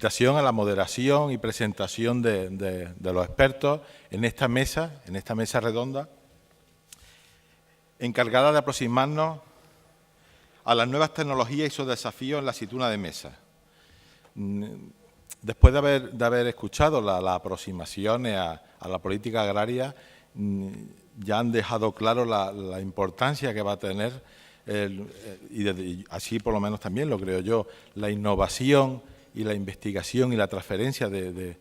invitación a la moderación y presentación de los expertos en esta mesa redonda, encargada de aproximarnos a las nuevas tecnologías y sus desafíos en la aceituna de mesa. Después de haber escuchado las aproximaciones a la política agraria, ya han dejado claro la importancia que va a tener, y así por lo menos también lo creo yo, la innovación y la investigación y la transferencia de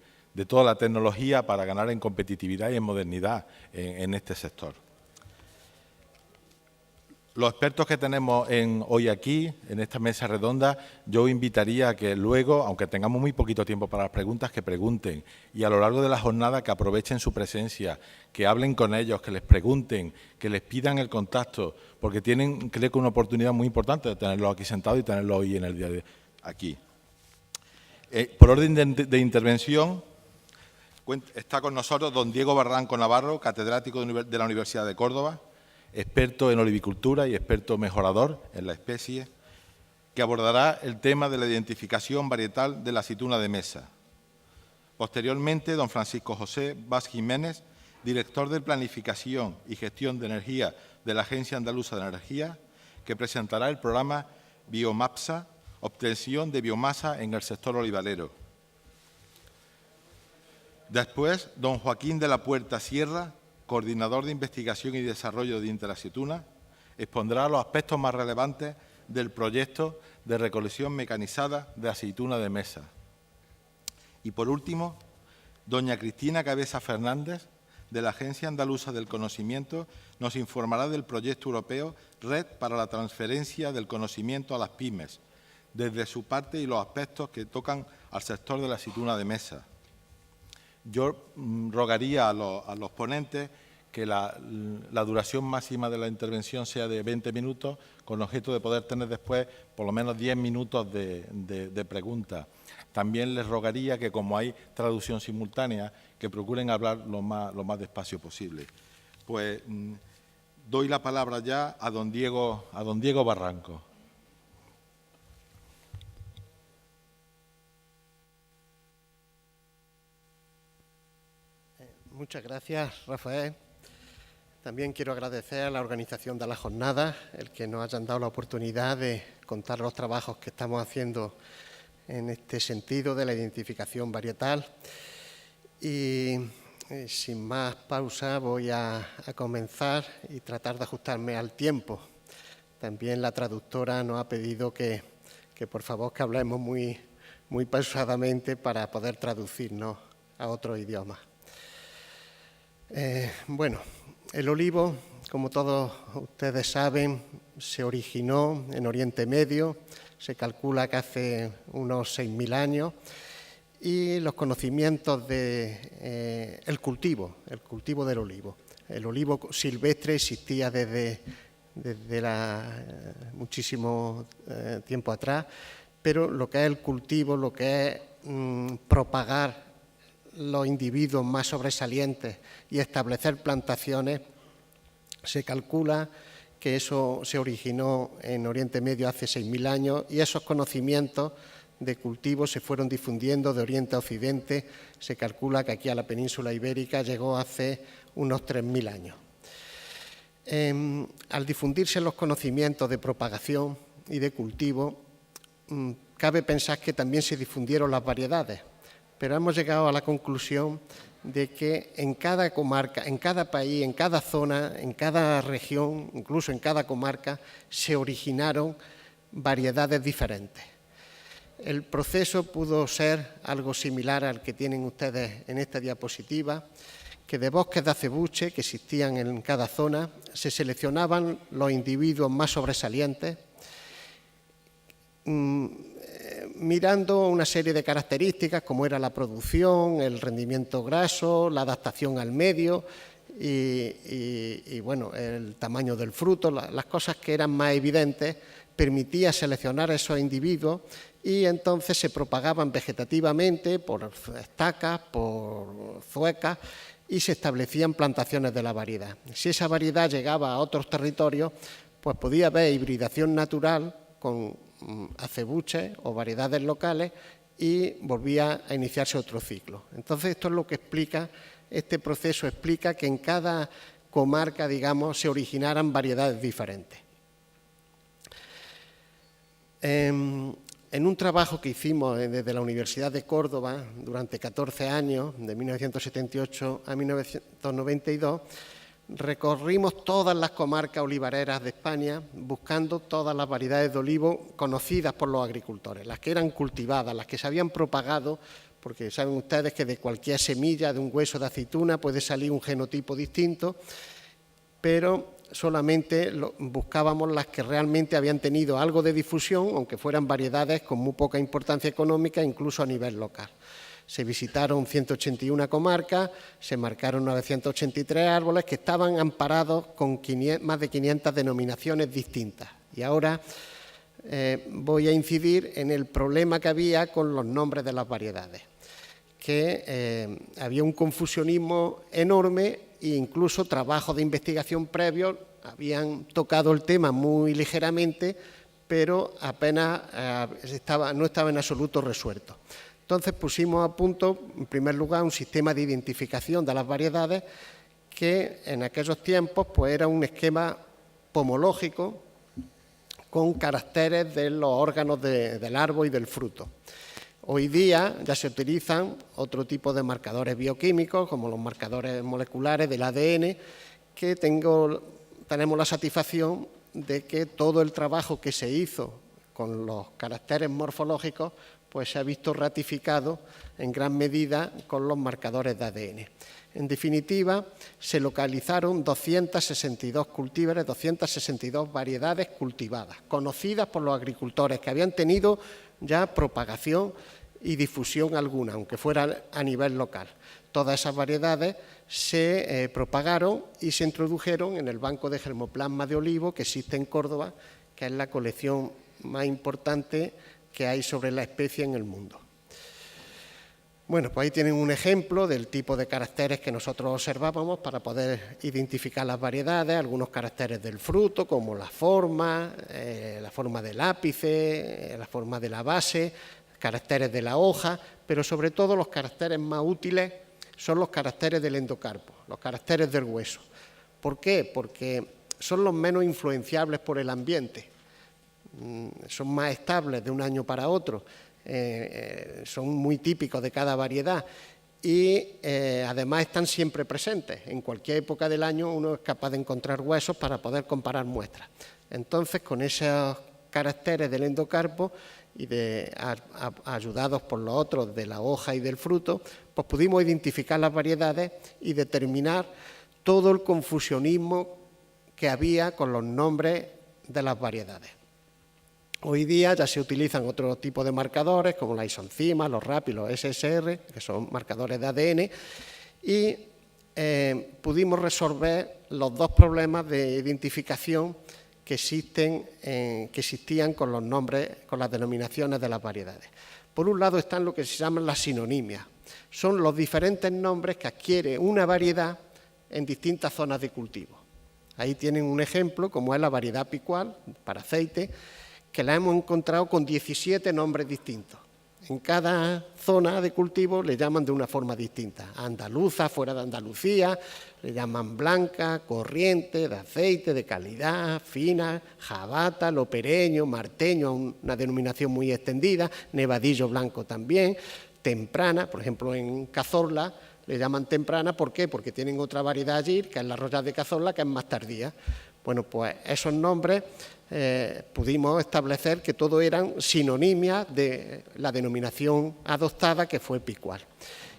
toda la tecnología para ganar en competitividad y en modernidad en este sector. Los expertos que tenemos hoy aquí, en esta mesa redonda, yo invitaría a que luego, aunque tengamos muy poquito tiempo para las preguntas, que pregunten y a lo largo de la jornada que aprovechen su presencia, que hablen con ellos, que les pregunten, que les pidan el contacto, porque tienen, creo que, una oportunidad muy importante de tenerlos aquí sentados y tenerlos hoy en el día de aquí. Por orden de intervención, está con nosotros don Diego Barranco Navarro, catedrático de la Universidad de Córdoba, experto en olivicultura y experto mejorador en la especie, que abordará el tema de la identificación varietal de la aceituna de mesa. Posteriormente, don Francisco José Bas Jiménez, director de Planificación y Gestión de Energía de la Agencia Andaluza de Energía, que presentará el programa Biomapsa, obtención de biomasa en el sector olivalero. Después, don Joaquín de la Puerta Sierra, coordinador de Investigación y Desarrollo de Interaceituna, expondrá los aspectos más relevantes del proyecto de recolección mecanizada de aceituna de mesa. Y, por último, doña Cristina Cabeza Fernández, de la Agencia Andaluza del Conocimiento, nos informará del proyecto europeo Red para la Transferencia del Conocimiento a las Pymes, desde su parte y los aspectos que tocan al sector de la aceituna de mesa. Yo rogaría a los ponentes que la duración máxima de la intervención sea de 20 minutos, con objeto de poder tener después por lo menos 10 minutos de preguntas. También les rogaría que, como hay traducción simultánea, que procuren hablar lo más despacio posible. Pues doy la palabra ya a don Diego Barranco. Muchas gracias, Rafael. También quiero agradecer a la organización de la jornada el que nos hayan dado la oportunidad de contar los trabajos que estamos haciendo en este sentido de la identificación varietal. Y sin más pausa voy a comenzar y tratar de ajustarme al tiempo. También la traductora nos ha pedido que por favor que hablemos muy pausadamente para poder traducirnos a otro idioma. Bueno, el olivo, como todos ustedes saben, se originó en Oriente Medio, se calcula que hace unos 6.000 años, y los conocimientos del cultivo del olivo. El olivo silvestre existía desde muchísimo tiempo atrás, pero lo que es el cultivo, lo que es propagar los individuos más sobresalientes y establecer plantaciones, se calcula que eso se originó en Oriente Medio hace 6.000 años y esos conocimientos de cultivo se fueron difundiendo de Oriente a Occidente. Se calcula que aquí a la península ibérica llegó hace unos 3.000 años. Al difundirse los conocimientos de propagación y de cultivo, cabe pensar que también se difundieron las variedades, pero hemos llegado a la conclusión de que en cada comarca, en cada país, en cada zona, en cada región, incluso en cada comarca, se originaron variedades diferentes. El proceso pudo ser algo similar al que tienen ustedes en esta diapositiva, que de bosques de acebuche que existían en cada zona se seleccionaban los individuos más sobresalientes, mirando una serie de características como era la producción, el rendimiento graso, la adaptación al medio y bueno, el tamaño del fruto, las cosas que eran más evidentes, permitía seleccionar a esos individuos y entonces se propagaban vegetativamente por estacas, por zuecas y se establecían plantaciones de la variedad. Si esa variedad llegaba a otros territorios, pues podía haber hibridación natural con acebuches o variedades locales y volvía a iniciarse otro ciclo. Entonces, esto es lo que explica, este proceso explica que en cada comarca, digamos, se originaran variedades diferentes. En un trabajo que hicimos desde la Universidad de Córdoba durante 14 años, de 1978 a 1992, recorrimos todas las comarcas olivareras de España buscando todas las variedades de olivo conocidas por los agricultores, las que eran cultivadas, las que se habían propagado, porque saben ustedes que de cualquier semilla, de un hueso de aceituna, puede salir un genotipo distinto, pero solamente buscábamos las que realmente habían tenido algo de difusión, aunque fueran variedades con muy poca importancia económica, incluso a nivel local. Se visitaron 181 comarcas, se marcaron 983 árboles que estaban amparados con más de 500 denominaciones distintas. Y ahora voy a incidir en el problema que había con los nombres de las variedades, que había un confusionismo enorme e incluso trabajos de investigación previos habían tocado el tema muy ligeramente, pero apenas no estaba en absoluto resuelto. Entonces pusimos a punto, en primer lugar, un sistema de identificación de las variedades que en aquellos tiempos pues, era un esquema pomológico con caracteres de los órganos del árbol y del fruto. Hoy día ya se utilizan otro tipo de marcadores bioquímicos, como los marcadores moleculares del ADN, que tenemos la satisfacción de que todo el trabajo que se hizo con los caracteres morfológicos pues se ha visto ratificado en gran medida con los marcadores de ADN. En definitiva, se localizaron 262 cultivares, 262 variedades cultivadas, conocidas por los agricultores, que habían tenido ya propagación y difusión alguna, aunque fuera a nivel local. Todas esas variedades se propagaron y se introdujeron en el Banco de Germoplasma de Olivo que existe en Córdoba, que es la colección más importante que hay sobre la especie en el mundo. Bueno, pues ahí tienen un ejemplo del tipo de caracteres que nosotros observábamos para poder identificar las variedades, algunos caracteres del fruto, como la forma del ápice, la forma de la base, caracteres de la hoja, pero sobre todo los caracteres más útiles son los caracteres del endocarpo, los caracteres del hueso. ¿Por qué? Porque son los menos influenciables por el ambiente. Son más estables de un año para otro, son muy típicos de cada variedad y además están siempre presentes. En cualquier época del año uno es capaz de encontrar huesos para poder comparar muestras. Entonces, con esos caracteres del endocarpo y ayudados por los otros de la hoja y del fruto, pues pudimos identificar las variedades y determinar todo el confusionismo que había con los nombres de las variedades. Hoy día ya se utilizan otro tipo de marcadores como la isoncima, los RAP y los SSR, que son marcadores de ADN, y pudimos resolver los dos problemas de identificación que existían con los nombres, con las denominaciones de las variedades. Por un lado están lo que se llaman las sinonimias. Son los diferentes nombres que adquiere una variedad en distintas zonas de cultivo. Ahí tienen un ejemplo, como es la variedad picual, para aceite, que la hemos encontrado con 17 nombres distintos. En cada zona de cultivo le llaman de una forma distinta. Andaluza, fuera de Andalucía, le llaman blanca, corriente, de aceite, de calidad, fina, jabata, lopereño, marteño, una denominación muy extendida, nevadillo blanco también, temprana, por ejemplo en Cazorla le llaman temprana, ¿por qué? Porque tienen otra variedad allí, que es la Roya de Cazorla, que es más tardía. Bueno, pues esos nombres pudimos establecer que todo eran sinonimias de la denominación adoptada, que fue picual.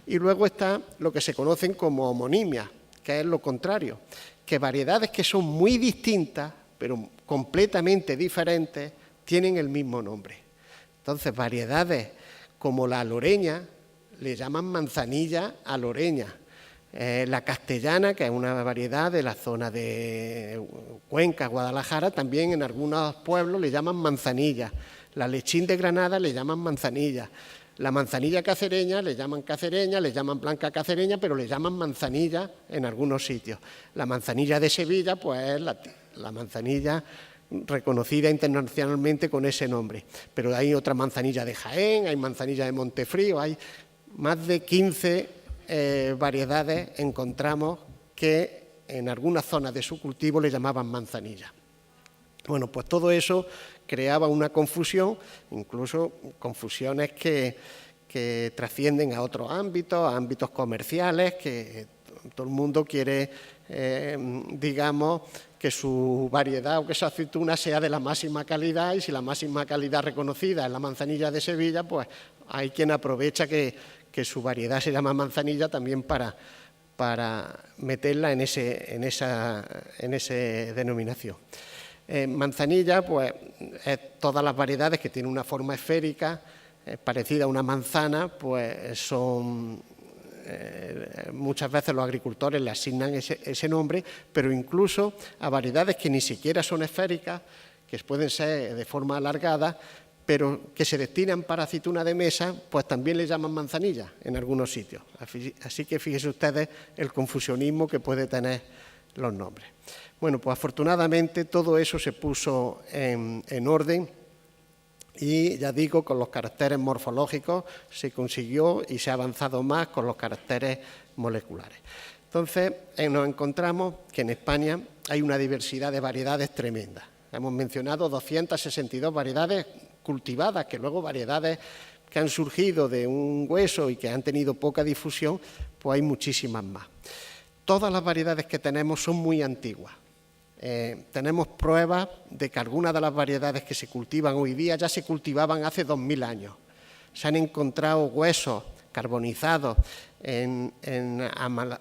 Y luego está lo que se conocen como homonimias, que es lo contrario, que variedades que son muy distintas, pero completamente diferentes, tienen el mismo nombre. Entonces, variedades como la aloreña le llaman manzanilla aloreña. La castellana, que es una variedad de la zona de Cuenca, Guadalajara, también en algunos pueblos le llaman manzanilla. La lechín de Granada le llaman manzanilla. La manzanilla cacereña le llaman blanca cacereña, pero le llaman manzanilla en algunos sitios. La manzanilla de Sevilla, pues es la manzanilla reconocida internacionalmente con ese nombre. Pero hay otra manzanilla de Jaén, hay manzanilla de Montefrío, hay más de 15 variedades encontramos que en algunas zonas de su cultivo le llamaban manzanilla. Bueno, pues todo eso creaba una confusión, incluso confusiones que trascienden a otros ámbitos, a ámbitos comerciales, que todo el mundo quiere, digamos, que su variedad o que su aceituna sea de la máxima calidad, y si la máxima calidad reconocida es la manzanilla de Sevilla, pues hay quien aprovecha que su variedad se llama manzanilla también para meterla en esa denominación. Manzanilla, pues, es todas las variedades que tienen una forma esférica, parecida a una manzana, pues son, muchas veces los agricultores le asignan ese nombre, pero incluso a variedades que ni siquiera son esféricas, que pueden ser de forma alargada, pero que se destinan para aceituna de mesa, pues también le llaman manzanilla en algunos sitios. Así que fíjense ustedes el confusionismo que puede tener los nombres. Bueno, pues afortunadamente todo eso se puso en orden y, ya digo, con los caracteres morfológicos se consiguió y se ha avanzado más con los caracteres moleculares. Entonces, nos encontramos que en España hay una diversidad de variedades tremenda. Hemos mencionado 262 variedades cultivadas, que luego variedades que han surgido de un hueso y que han tenido poca difusión, pues hay muchísimas más. Todas las variedades que tenemos son muy antiguas. Tenemos pruebas de que algunas de las variedades que se cultivan hoy día ya se cultivaban hace 2000 años. Se han encontrado huesos carbonizados en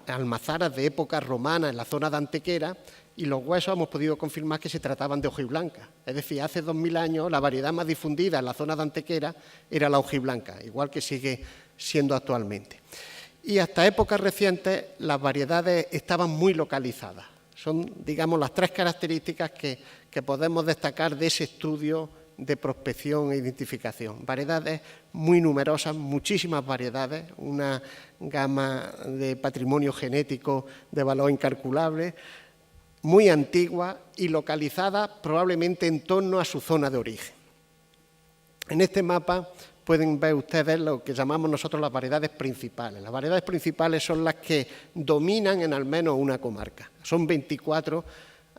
almazaras de época romana en la zona de Antequera, y los huesos hemos podido confirmar que se trataban de hojiblanca. Es decir, hace 2000 años la variedad más difundida en la zona de Antequera era la hojiblanca, igual que sigue siendo actualmente. Y hasta épocas recientes las variedades estaban muy localizadas. Son, digamos, las tres características que podemos destacar de ese estudio de prospección e identificación. Variedades muy numerosas, muchísimas variedades, una gama de patrimonio genético de valor incalculable, muy antigua y localizada probablemente en torno a su zona de origen. En este mapa pueden ver ustedes lo que llamamos nosotros las variedades principales. Las variedades principales son las que dominan en al menos una comarca. Son 24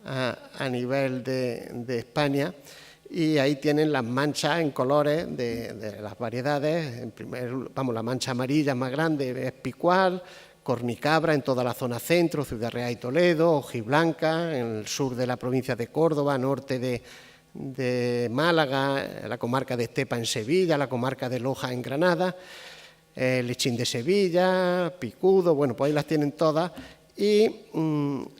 a nivel de España, y ahí tienen las manchas en colores de las variedades. La mancha amarilla más grande es Picual, Cornicabra en toda la zona centro, Ciudad Real y Toledo, hojiblanca en el sur de la provincia de Córdoba, norte de Málaga, la comarca de Estepa en Sevilla, la comarca de Loja en Granada, Lechín de Sevilla, Picudo, bueno, pues ahí las tienen todas, y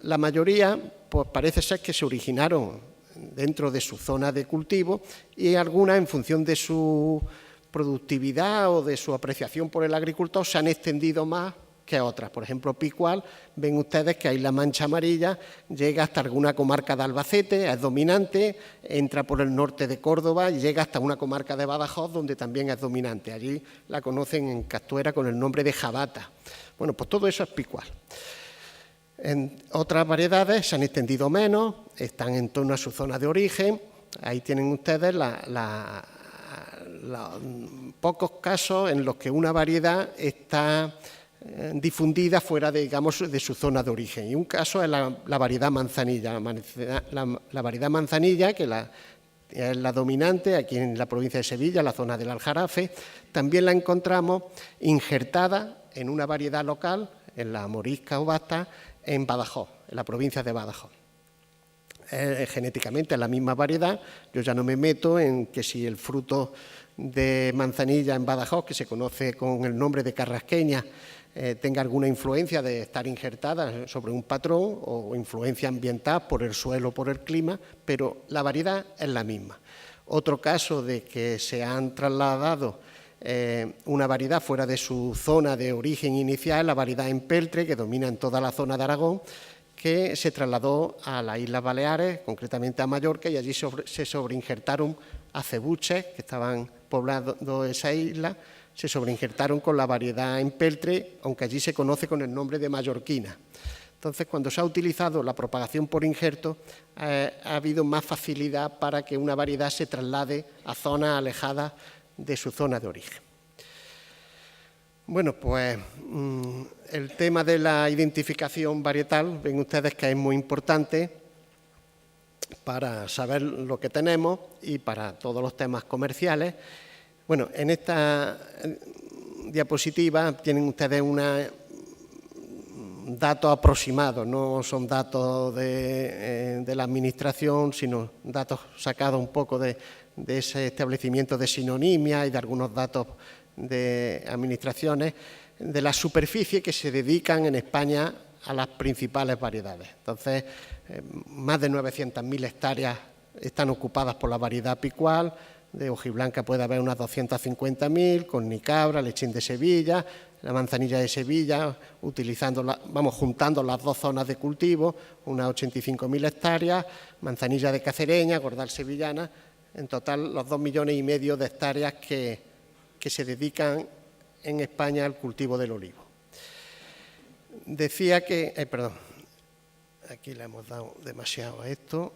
la mayoría pues parece ser que se originaron dentro de su zona de cultivo, y algunas, en función de su productividad o de su apreciación por el agricultor, se han extendido más que otras. Por ejemplo, Picual, ven ustedes que ahí la mancha amarilla llega hasta alguna comarca de Albacete, es dominante, entra por el norte de Córdoba y llega hasta una comarca de Badajoz, donde también es dominante. Allí la conocen en Castuera con el nombre de jabata. Bueno, pues todo eso es Picual. En otras variedades se han extendido menos, están en torno a su zona de origen. Ahí tienen ustedes pocos casos en los que una variedad está difundida fuera de su zona de origen. Y un caso es la variedad manzanilla. La variedad manzanilla, que es la dominante aquí en la provincia de Sevilla, en la zona del Aljarafe, también la encontramos injertada en una variedad local, en la morisca o basta, en Badajoz, en la provincia de Badajoz. Genéticamente es la misma variedad. Yo ya no me meto en que si el fruto de manzanilla en Badajoz, que se conoce con el nombre de carrasqueña, tenga alguna influencia de estar injertada sobre un patrón o influencia ambiental por el suelo o por el clima, pero la variedad es la misma. Otro caso de que se han trasladado una variedad fuera de su zona de origen inicial es la variedad empeltre, que domina en toda la zona de Aragón, que se trasladó a las Islas Baleares, concretamente a Mallorca, y allí se sobreinjertaron acebuches que estaban poblando esa isla, se sobreinjertaron con la variedad empeltre, aunque allí se conoce con el nombre de mallorquina. Entonces, cuando se ha utilizado la propagación por injerto, ha habido más facilidad para que una variedad se traslade a zonas alejadas de su zona de origen. Bueno, pues el tema de la identificación varietal, ven ustedes que es muy importante para saber lo que tenemos y para todos los temas comerciales. Bueno, en esta diapositiva tienen ustedes datos aproximados, no son datos de la administración, sino datos sacados un poco de ese establecimiento de sinonimia y de algunos datos de administraciones, de la superficie que se dedican en España a las principales variedades. Entonces, más de 900.000 hectáreas están ocupadas por la variedad picual. De hojiblanca puede haber unas 250.000, con Nicabra, Lechín de Sevilla, la manzanilla de Sevilla, juntando las dos zonas de cultivo, unas 85.000 hectáreas, manzanilla de Cacereña, Gordal sevillana, en total los 2,5 millones de hectáreas que se dedican en España al cultivo del olivo. Decía que, perdón, aquí le hemos dado demasiado a esto.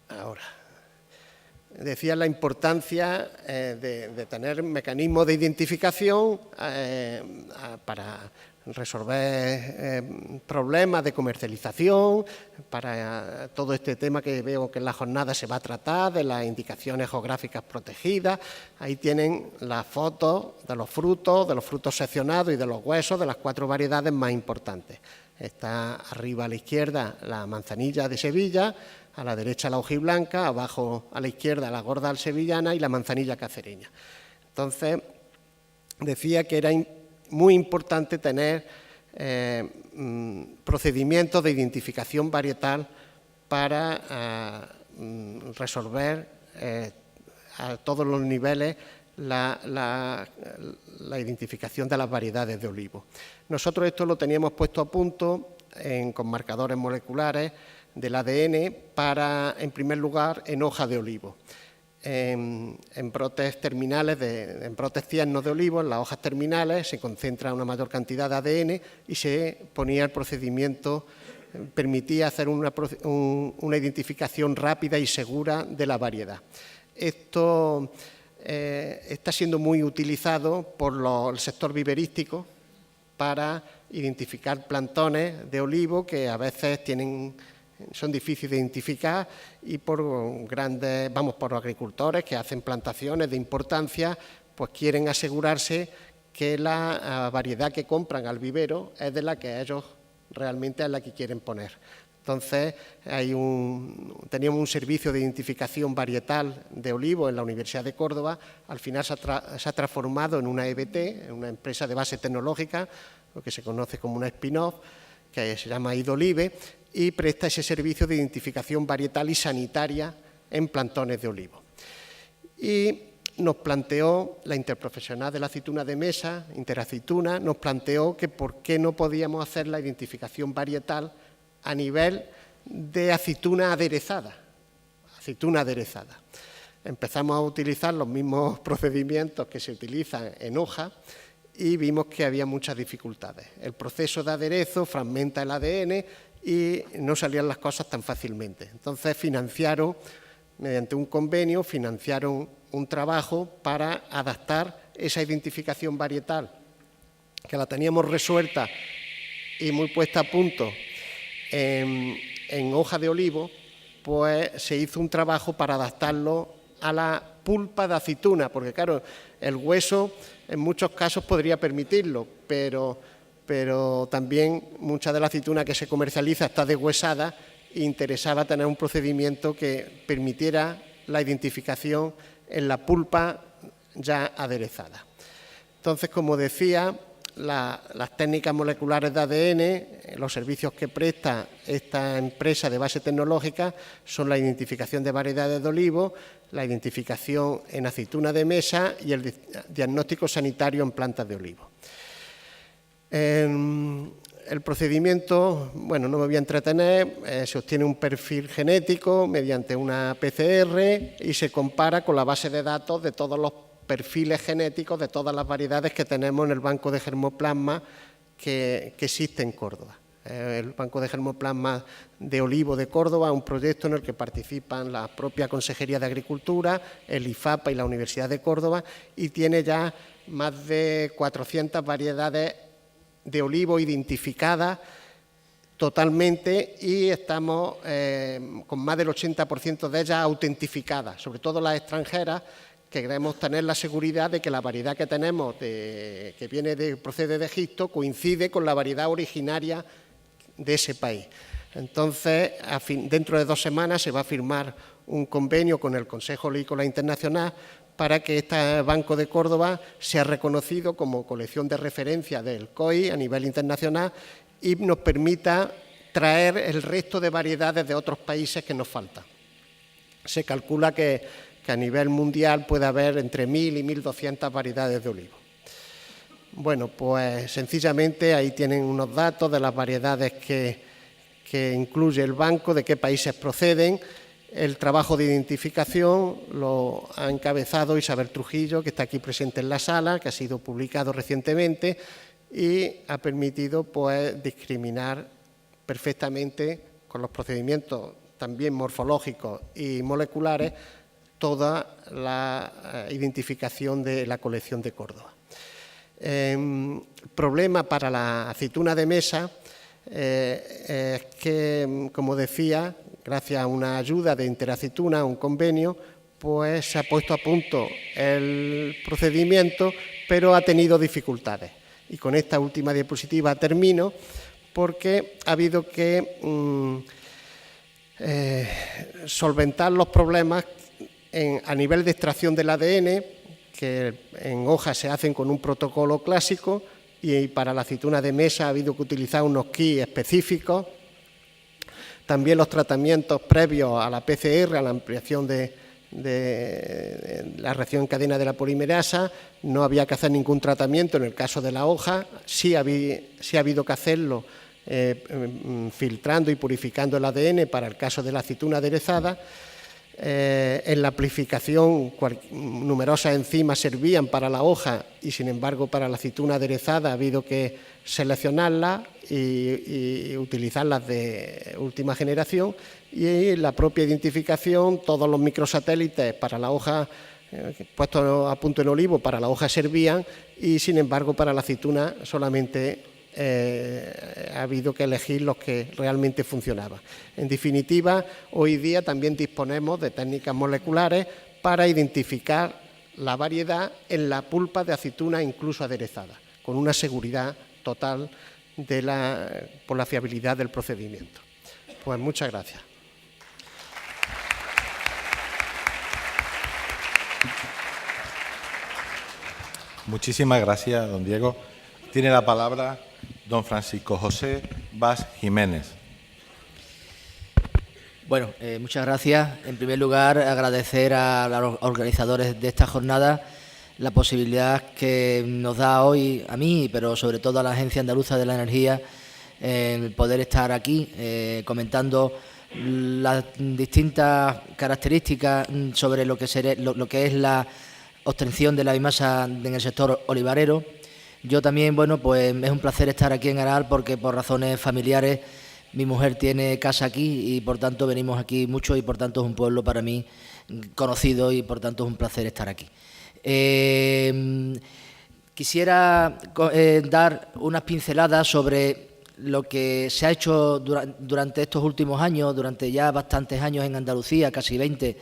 Ahora, decía la importancia de tener mecanismos de identificación para resolver problemas de comercialización, para todo este tema que veo que en la jornada se va a tratar, de las indicaciones geográficas protegidas. Ahí tienen las fotos de los frutos seccionados y de los huesos de las 4 variedades más importantes. Está arriba a la izquierda la manzanilla de Sevilla, a la derecha la hojiblanca, abajo a la izquierda la Gordal sevillana y la manzanilla cacereña. Entonces, decía que era muy importante tener procedimientos de identificación varietal para resolver a todos los niveles la identificación de las variedades de olivo. Nosotros esto lo teníamos puesto a punto con marcadores moleculares del ADN para, en primer lugar, en hoja de olivo. En brotes terminales, en brotes tiernos de olivo, en las hojas terminales, se concentra una mayor cantidad de ADN y se ponía el procedimiento, permitía hacer una identificación rápida y segura de la variedad. Esto está siendo muy utilizado por el sector viverístico para identificar plantones de olivo que a veces son difíciles de identificar y por agricultores que hacen plantaciones de importancia, pues quieren asegurarse que la variedad que compran al vivero es de la que ellos realmente es la que quieren poner. Entonces, teníamos un servicio de identificación varietal de olivo en la Universidad de Córdoba. Al final se ha transformado en una EBT, en una empresa de base tecnológica, lo que se conoce como una spin-off, que se llama Idolive, y presta ese servicio de identificación varietal y sanitaria en plantones de olivo. Y nos planteó, la interprofesional de la aceituna de mesa, Interaceituna, nos planteó que por qué no podíamos hacer la identificación varietal a nivel de aceituna aderezada. Empezamos a utilizar los mismos procedimientos que se utilizan en hoja y vimos que había muchas dificultades. El proceso de aderezo fragmenta el ADN y no salían las cosas tan fácilmente. Entonces mediante un convenio, financiaron un trabajo para adaptar esa identificación varietal, que la teníamos resuelta y muy puesta a punto en hoja de olivo, pues se hizo un trabajo para adaptarlo a la pulpa de aceituna, porque claro, el hueso en muchos casos podría permitirlo, pero también mucha de la aceituna que se comercializa está deshuesada e interesaba tener un procedimiento que permitiera la identificación en la pulpa ya aderezada. Entonces, como decía, las técnicas moleculares de ADN, los servicios que presta esta empresa de base tecnológica son la identificación de variedades de olivo, la identificación en aceituna de mesa y el diagnóstico sanitario en plantas de olivo. El procedimiento, bueno, no me voy a entretener, se obtiene un perfil genético mediante una PCR y se compara con la base de datos de todos los perfiles genéticos de todas las variedades que tenemos en el banco de germoplasma que existe en Córdoba. El Banco de Germoplasma de Olivo de Córdoba es un proyecto en el que participan la propia Consejería de Agricultura, el IFAPA y la Universidad de Córdoba, y tiene ya más de 400 variedades de olivo identificadas totalmente, y estamos con más del 80% de ellas autentificadas, sobre todo las extranjeras, que queremos tener la seguridad de que la variedad que tenemos, que procede de Egipto, coincide con la variedad originaria de ese país. Entonces, dentro de 2 semanas se va a firmar un convenio con el Consejo Olícola Internacional para que este Banco de Córdoba sea reconocido como colección de referencia del COI a nivel internacional y nos permita traer el resto de variedades de otros países que nos faltan. Se calcula que a nivel mundial puede haber entre 1.000 y 1.200 variedades de olivo. Bueno, pues sencillamente ahí tienen unos datos de las variedades que incluye el banco, de qué países proceden. El trabajo de identificación lo ha encabezado Isabel Trujillo, que está aquí presente en la sala, que ha sido publicado recientemente y ha permitido pues discriminar perfectamente con los procedimientos también morfológicos y moleculares toda la identificación de la colección de Córdoba. Problema para la aceituna de mesa es que, como decía, gracias a una ayuda de Interaceituna, un convenio, pues se ha puesto a punto el procedimiento, pero ha tenido dificultades. Y con esta última diapositiva termino, porque ha habido que solventar los problemas a nivel de extracción del ADN, que en hojas se hacen con un protocolo clásico, y para la aceituna de mesa ha habido que utilizar unos kits específicos. También los tratamientos previos a la PCR, a la ampliación de la reacción en cadena de la polimerasa, no había que hacer ningún tratamiento en el caso de la hoja, sí ha habido que hacerlo filtrando y purificando el ADN para el caso de la aceituna aderezada. En la amplificación numerosas enzimas servían para la hoja y sin embargo para la aceituna aderezada ha habido que seleccionarlas y utilizarlas de última generación, y la propia identificación, todos los microsatélites para la hoja puestos a punto en olivo para la hoja servían, y sin embargo para la aceituna solamente ha habido que elegir los que realmente funcionaban. En definitiva, hoy día también disponemos de técnicas moleculares para identificar la variedad en la pulpa de aceituna incluso aderezada, con una seguridad total por la fiabilidad del procedimiento. Pues muchas gracias. Muchísimas gracias, don Diego. Tiene la palabra don Francisco José Bas Jiménez. Bueno, muchas gracias. En primer lugar, agradecer a los organizadores de esta jornada la posibilidad que nos da hoy a mí, pero sobre todo a la Agencia Andaluza de la Energía, el poder estar aquí comentando las distintas características sobre lo que es la obtención de la biomasa en el sector olivarero. Yo también, bueno, pues es un placer estar aquí en Aral porque por razones familiares mi mujer tiene casa aquí y por tanto venimos aquí mucho, y por tanto es un pueblo para mí conocido y por tanto es un placer estar aquí. Quisiera dar unas pinceladas sobre lo que se ha hecho durante estos últimos años, durante ya bastantes años en Andalucía, casi 20,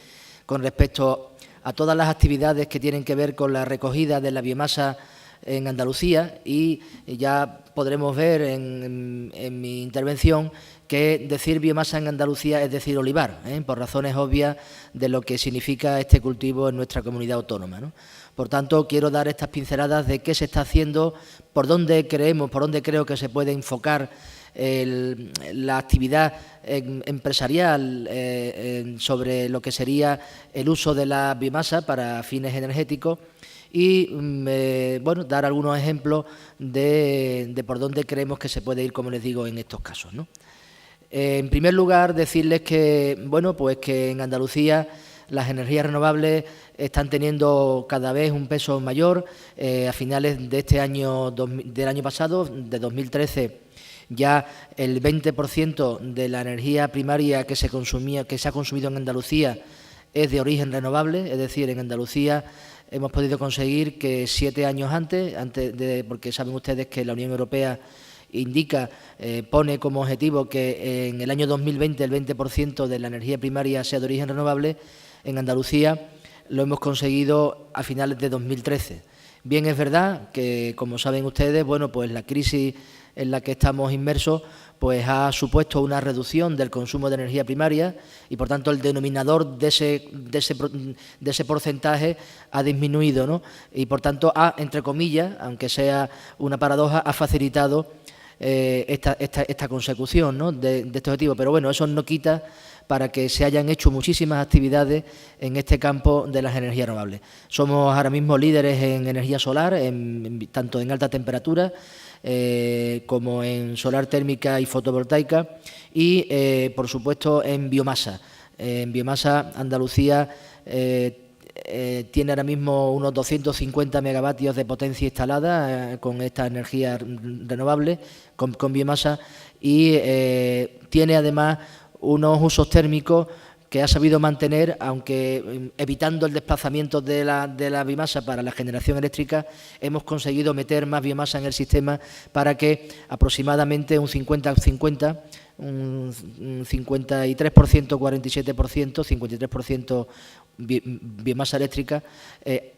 con respecto a todas las actividades que tienen que ver con la recogida de la biomasa en Andalucía, y ya podremos ver en mi intervención que decir biomasa en Andalucía es decir olivar, por razones obvias de lo que significa este cultivo en nuestra comunidad autónoma, ¿no? Por tanto, quiero dar estas pinceladas de qué se está haciendo, por dónde creo que se puede enfocar la actividad empresarial sobre lo que sería el uso de la biomasa para fines energéticos, y bueno, dar algunos ejemplos de por dónde creemos que se puede ir, como les digo, en estos casos, ¿no? En primer lugar, decirles que, bueno, pues que en Andalucía las energías renovables están teniendo cada vez un peso mayor. A finales de este año, del año pasado, de 2013, ya el 20% de la energía primaria que se ha consumido en Andalucía es de origen renovable, es decir, en Andalucía hemos podido conseguir que 7 años antes porque saben ustedes que la Unión Europea pone como objetivo que en el año 2020 el 20% de la energía primaria sea de origen renovable. En Andalucía lo hemos conseguido a finales de 2013. Bien, es verdad que, como saben ustedes, bueno, pues la crisis en la que estamos inmersos pues ha supuesto una reducción del consumo de energía primaria y, por tanto, el denominador de ese porcentaje ha disminuido, ¿no? Y, por tanto, entre comillas, aunque sea una paradoja, ha facilitado esta consecución, ¿no?, de este objetivo. Pero, bueno, eso no quita para que se hayan hecho muchísimas actividades en este campo de las energías renovables. Somos ahora mismo líderes en energía solar, tanto en alta temperatura como en solar térmica y fotovoltaica y, por supuesto, en biomasa. En biomasa, Andalucía tiene ahora mismo unos 250 megavatios de potencia instalada con esta energía renovable, con biomasa, y tiene además unos usos térmicos que ha sabido mantener, aunque evitando el desplazamiento de la biomasa para la generación eléctrica, hemos conseguido meter más biomasa en el sistema para que aproximadamente un 50-50, un 53%, 47%, 53% biomasa eléctrica,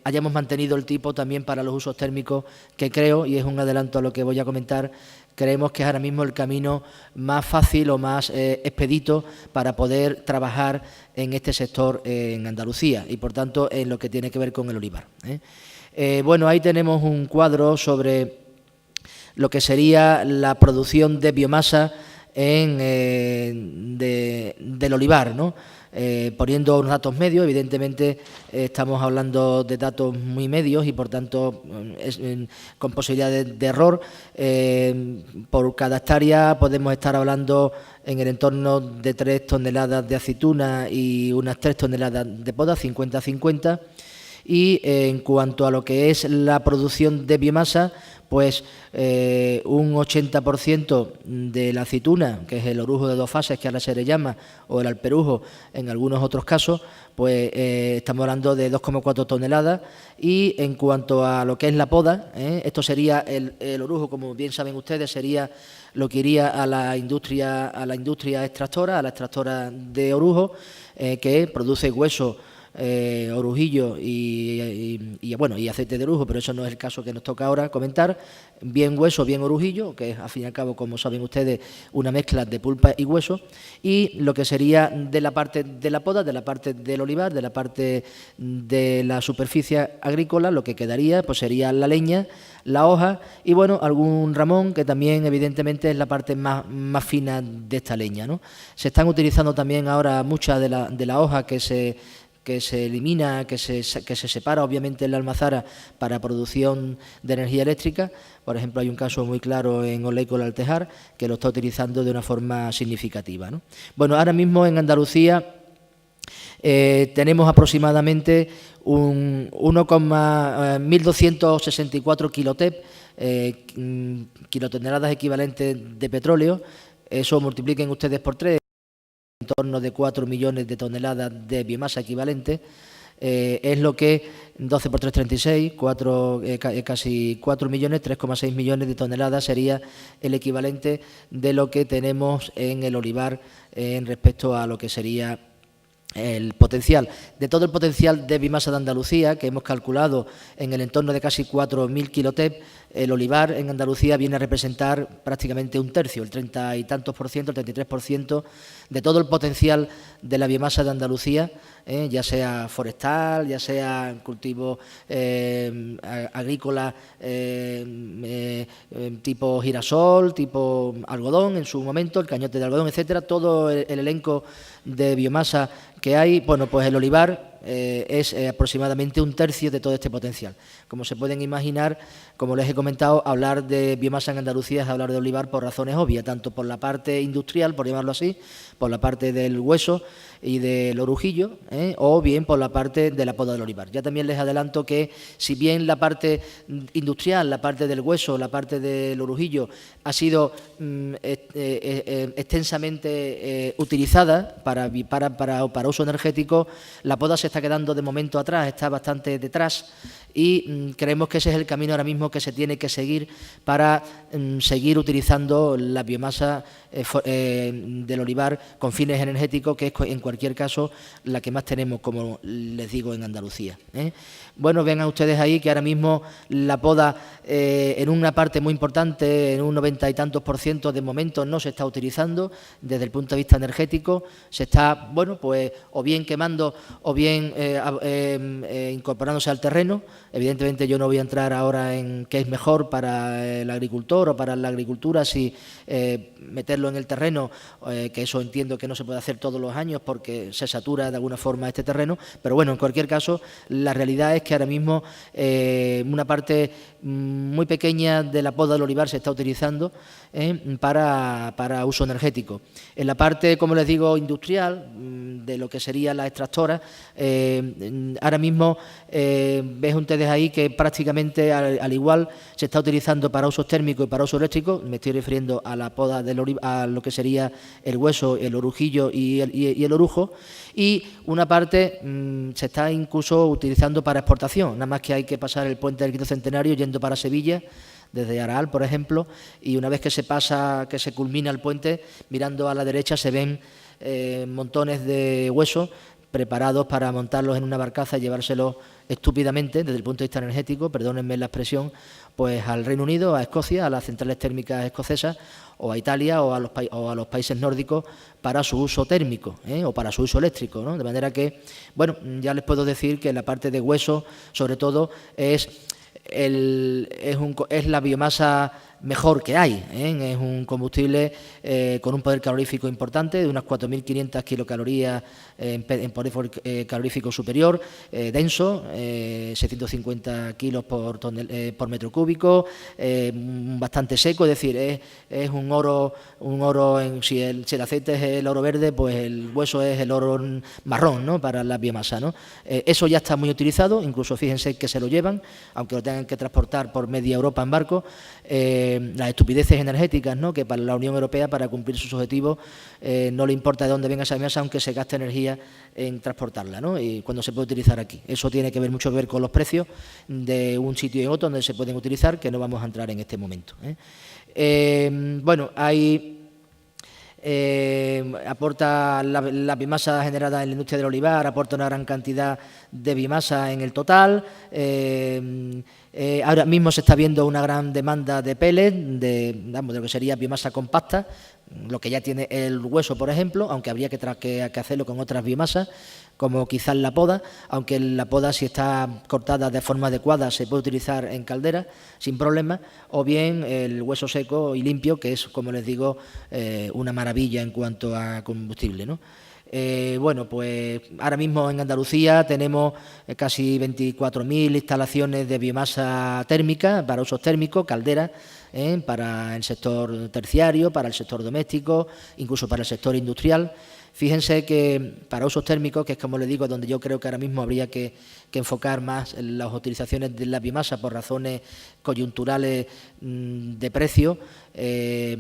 hayamos mantenido el tipo también para los usos térmicos, que creo, y es un adelanto a lo que voy a comentar, creemos que es ahora mismo el camino más fácil o más expedito para poder trabajar en este sector en Andalucía y, por tanto, en lo que tiene que ver con el olivar. Bueno, ahí tenemos un cuadro sobre lo que sería la producción de biomasa del olivar, ¿no? Poniendo unos datos medios, evidentemente estamos hablando de datos muy medios y, por tanto, con posibilidades de error. Por cada hectárea podemos estar hablando en el entorno de 3 toneladas de aceituna y unas 3 toneladas de poda, 50-50. Y en cuanto a lo que es la producción de biomasa, pues un 80% de la aceituna, que es el orujo de 2 fases, que ahora se le llama, o el alperujo en algunos otros casos, pues estamos hablando de 2,4 toneladas. Y en cuanto a lo que es la poda, esto sería el orujo, como bien saben ustedes, sería lo que iría a la industria extractora, a la extractora de orujo, que produce hueso, orujillo y aceite de orujo, pero eso no es el caso que nos toca ahora comentar. Bien hueso, bien orujillo, que es, al fin y al cabo, como saben ustedes, una mezcla de pulpa y hueso. Y lo que sería de la parte de la poda, de la parte del olivar, de la parte de la superficie agrícola, lo que quedaría pues sería la leña, la hoja y, bueno, algún ramón, que también evidentemente es la parte más fina de esta leña, ¿no? Se están utilizando también ahora mucha de la hoja que se elimina, que se separa obviamente en la almazara para producción de energía eléctrica. Por ejemplo, hay un caso muy claro en Oleycol Altejar, que lo está utilizando de una forma significativa, ¿no? Bueno, ahora mismo en Andalucía tenemos aproximadamente 1,1264 kilotoneladas equivalentes de petróleo. Eso multipliquen ustedes por 3. En torno de 4 millones de toneladas de biomasa equivalente, es lo que 12 por 3, 36, casi 4 millones, 3,6 millones de toneladas sería el equivalente de lo que tenemos en el olivar en respecto a lo que sería el potencial. De todo el potencial de biomasa de Andalucía, que hemos calculado en el entorno de casi 4.000 kilotep, el olivar en Andalucía viene a representar prácticamente un tercio, el 30 y tantos por ciento, el 33% de todo el potencial de la biomasa de Andalucía, ya sea forestal, ya sea cultivo agrícola tipo girasol, tipo algodón en su momento, el cañote de algodón, etcétera, todo el elenco de biomasa que hay. Bueno, pues el olivar es aproximadamente un tercio de todo este potencial. Como se pueden imaginar, como les he comentado, hablar de biomasa en Andalucía es hablar de olivar por razones obvias, tanto por la parte industrial, por llamarlo así, por la parte del hueso y del orujillo, o bien por la parte de la poda del olivar. Ya también les adelanto que, si bien la parte industrial, la parte del hueso, la parte del orujillo ha sido extensamente utilizada para uso energético, la poda se está quedando de momento atrás, está bastante detrás, y creemos que ese es el camino ahora mismo que se tiene que seguir para seguir utilizando la biomasa del olivar con fines energéticos, que es en cualquier caso la que más tenemos, como les digo, en Andalucía. Bueno, vean ustedes ahí que ahora mismo la poda en una parte muy importante, en un 90 y tantos % de momento no se está utilizando desde el punto de vista energético, se está, bueno, pues o bien quemando o bien incorporándose al terreno. Evidentemente yo no voy a entrar ahora en qué es mejor para el agricultor o para la agricultura, si meterlo en el terreno, que eso entiendo que no se puede hacer todos los años porque se satura de alguna forma este terreno, pero bueno, en cualquier caso, la realidad es que ahora mismo una parte muy pequeña de la poda del olivar se está utilizando para uso energético. En la parte, como les digo, industrial, de lo que sería la extractora, ahora mismo ven ustedes ahí que prácticamente al igual se está utilizando para usos térmicos y para uso eléctrico. Me estoy refiriendo a la poda del olivar, a lo que sería el hueso, el orujillo y el orujo, y una parte se está incluso utilizando para exportación, nada más que hay que pasar el puente del Quinto Centenario yendo para Sevilla, desde Araal, por ejemplo, y una vez que se pasa, que se culmina el puente, mirando a la derecha se ven montones de huesos preparados para montarlos en una barcaza y llevárselos estúpidamente, desde el punto de vista energético, perdónenme la expresión, pues al Reino Unido, a Escocia, a las centrales térmicas escocesas, o a Italia o a los países nórdicos para su uso térmico o para su uso eléctrico, ¿no? De manera que, bueno, ya les puedo decir que la parte de hueso, sobre todo, es la biomasa mejor que hay, es un combustible con un poder calorífico importante, de unas 4.500 kilocalorías en poder calorífico superior, denso, 650 kilos por metro cúbico, bastante seco, es decir, es un oro, si el aceite es el oro verde, pues el hueso es el oro marrón, ¿no?, para la biomasa, ¿no? Eso ya está muy utilizado, incluso fíjense que se lo llevan, aunque lo tengan que transportar por media Europa en barco. Las estupideces energéticas, ¿no?, que para la Unión Europea, para cumplir sus objetivos, no le importa de dónde venga esa biomasa, aunque se gaste energía en transportarla, ¿no?, y cuando se puede utilizar aquí. Eso tiene que ver mucho que ver con los precios de un sitio y otro donde se pueden utilizar, que no vamos a entrar en este momento. Bueno, hay... aporta la biomasa generada en la industria del olivar, aporta una gran cantidad de biomasa en el total. Ahora mismo se está viendo una gran demanda de pellets, de lo que sería biomasa compacta, lo que ya tiene el hueso, por ejemplo, aunque habría que hacerlo con otras biomasas, como quizás la poda, aunque la poda, si está cortada de forma adecuada, se puede utilizar en caldera sin problema, o bien el hueso seco y limpio, que es, como les digo, una maravilla en cuanto a combustible, ¿no? Bueno, pues ahora mismo en Andalucía tenemos casi 24.000 instalaciones de biomasa térmica para usos térmicos, calderas, para el sector terciario, para el sector doméstico, incluso para el sector industrial. Fíjense que para usos térmicos, que es, como les digo, donde yo creo que ahora mismo habría que enfocar más en las utilizaciones de la biomasa por razones coyunturales de precio,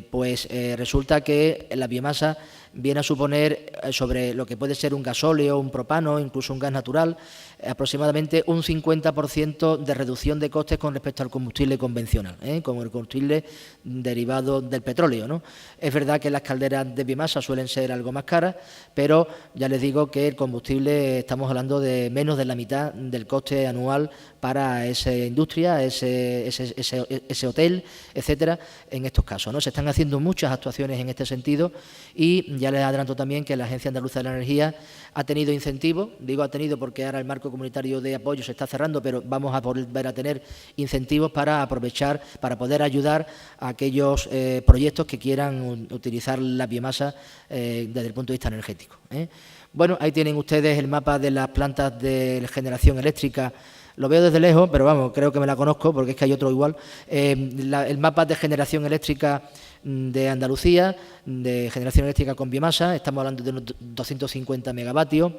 pues resulta que la biomasa viene a suponer, sobre lo que puede ser un gasóleo, un propano, incluso un gas natural, aproximadamente un 50% de reducción de costes con respecto al combustible convencional, con el combustible derivado del petróleo, ¿no? Es verdad que las calderas de biomasa suelen ser algo más caras, pero ya les digo que el combustible, estamos hablando de menos de la mitad del coste anual para esa industria, ese hotel, etcétera, en estos estos casos, ¿no? Se están haciendo muchas actuaciones en este sentido y ya les adelanto también que la Agencia Andaluza de la Energía ha tenido incentivos, digo ha tenido porque ahora el marco comunitario de apoyo se está cerrando, pero vamos a volver a tener incentivos para aprovechar, para poder ayudar a aquellos proyectos que quieran utilizar la biomasa desde el punto de vista energético, ¿eh? Bueno, ahí tienen ustedes el mapa de las plantas de generación eléctrica. Lo veo desde lejos, pero vamos, creo que me la conozco porque es que hay otro igual. El mapa de generación eléctrica de Andalucía, de generación eléctrica con biomasa, estamos hablando de unos 250 megavatios.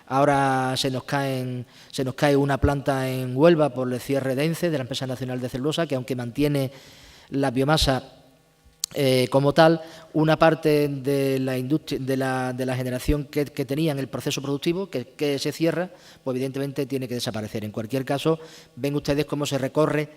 Ahora se nos cae una planta en Huelva por el cierre de ENCE, de la Empresa Nacional de Celulosa, que aunque mantiene la biomasa como tal, una parte de la industria, de la generación que tenía en el proceso productivo, que se cierra, pues evidentemente tiene que desaparecer. En cualquier caso, ven ustedes cómo se recorre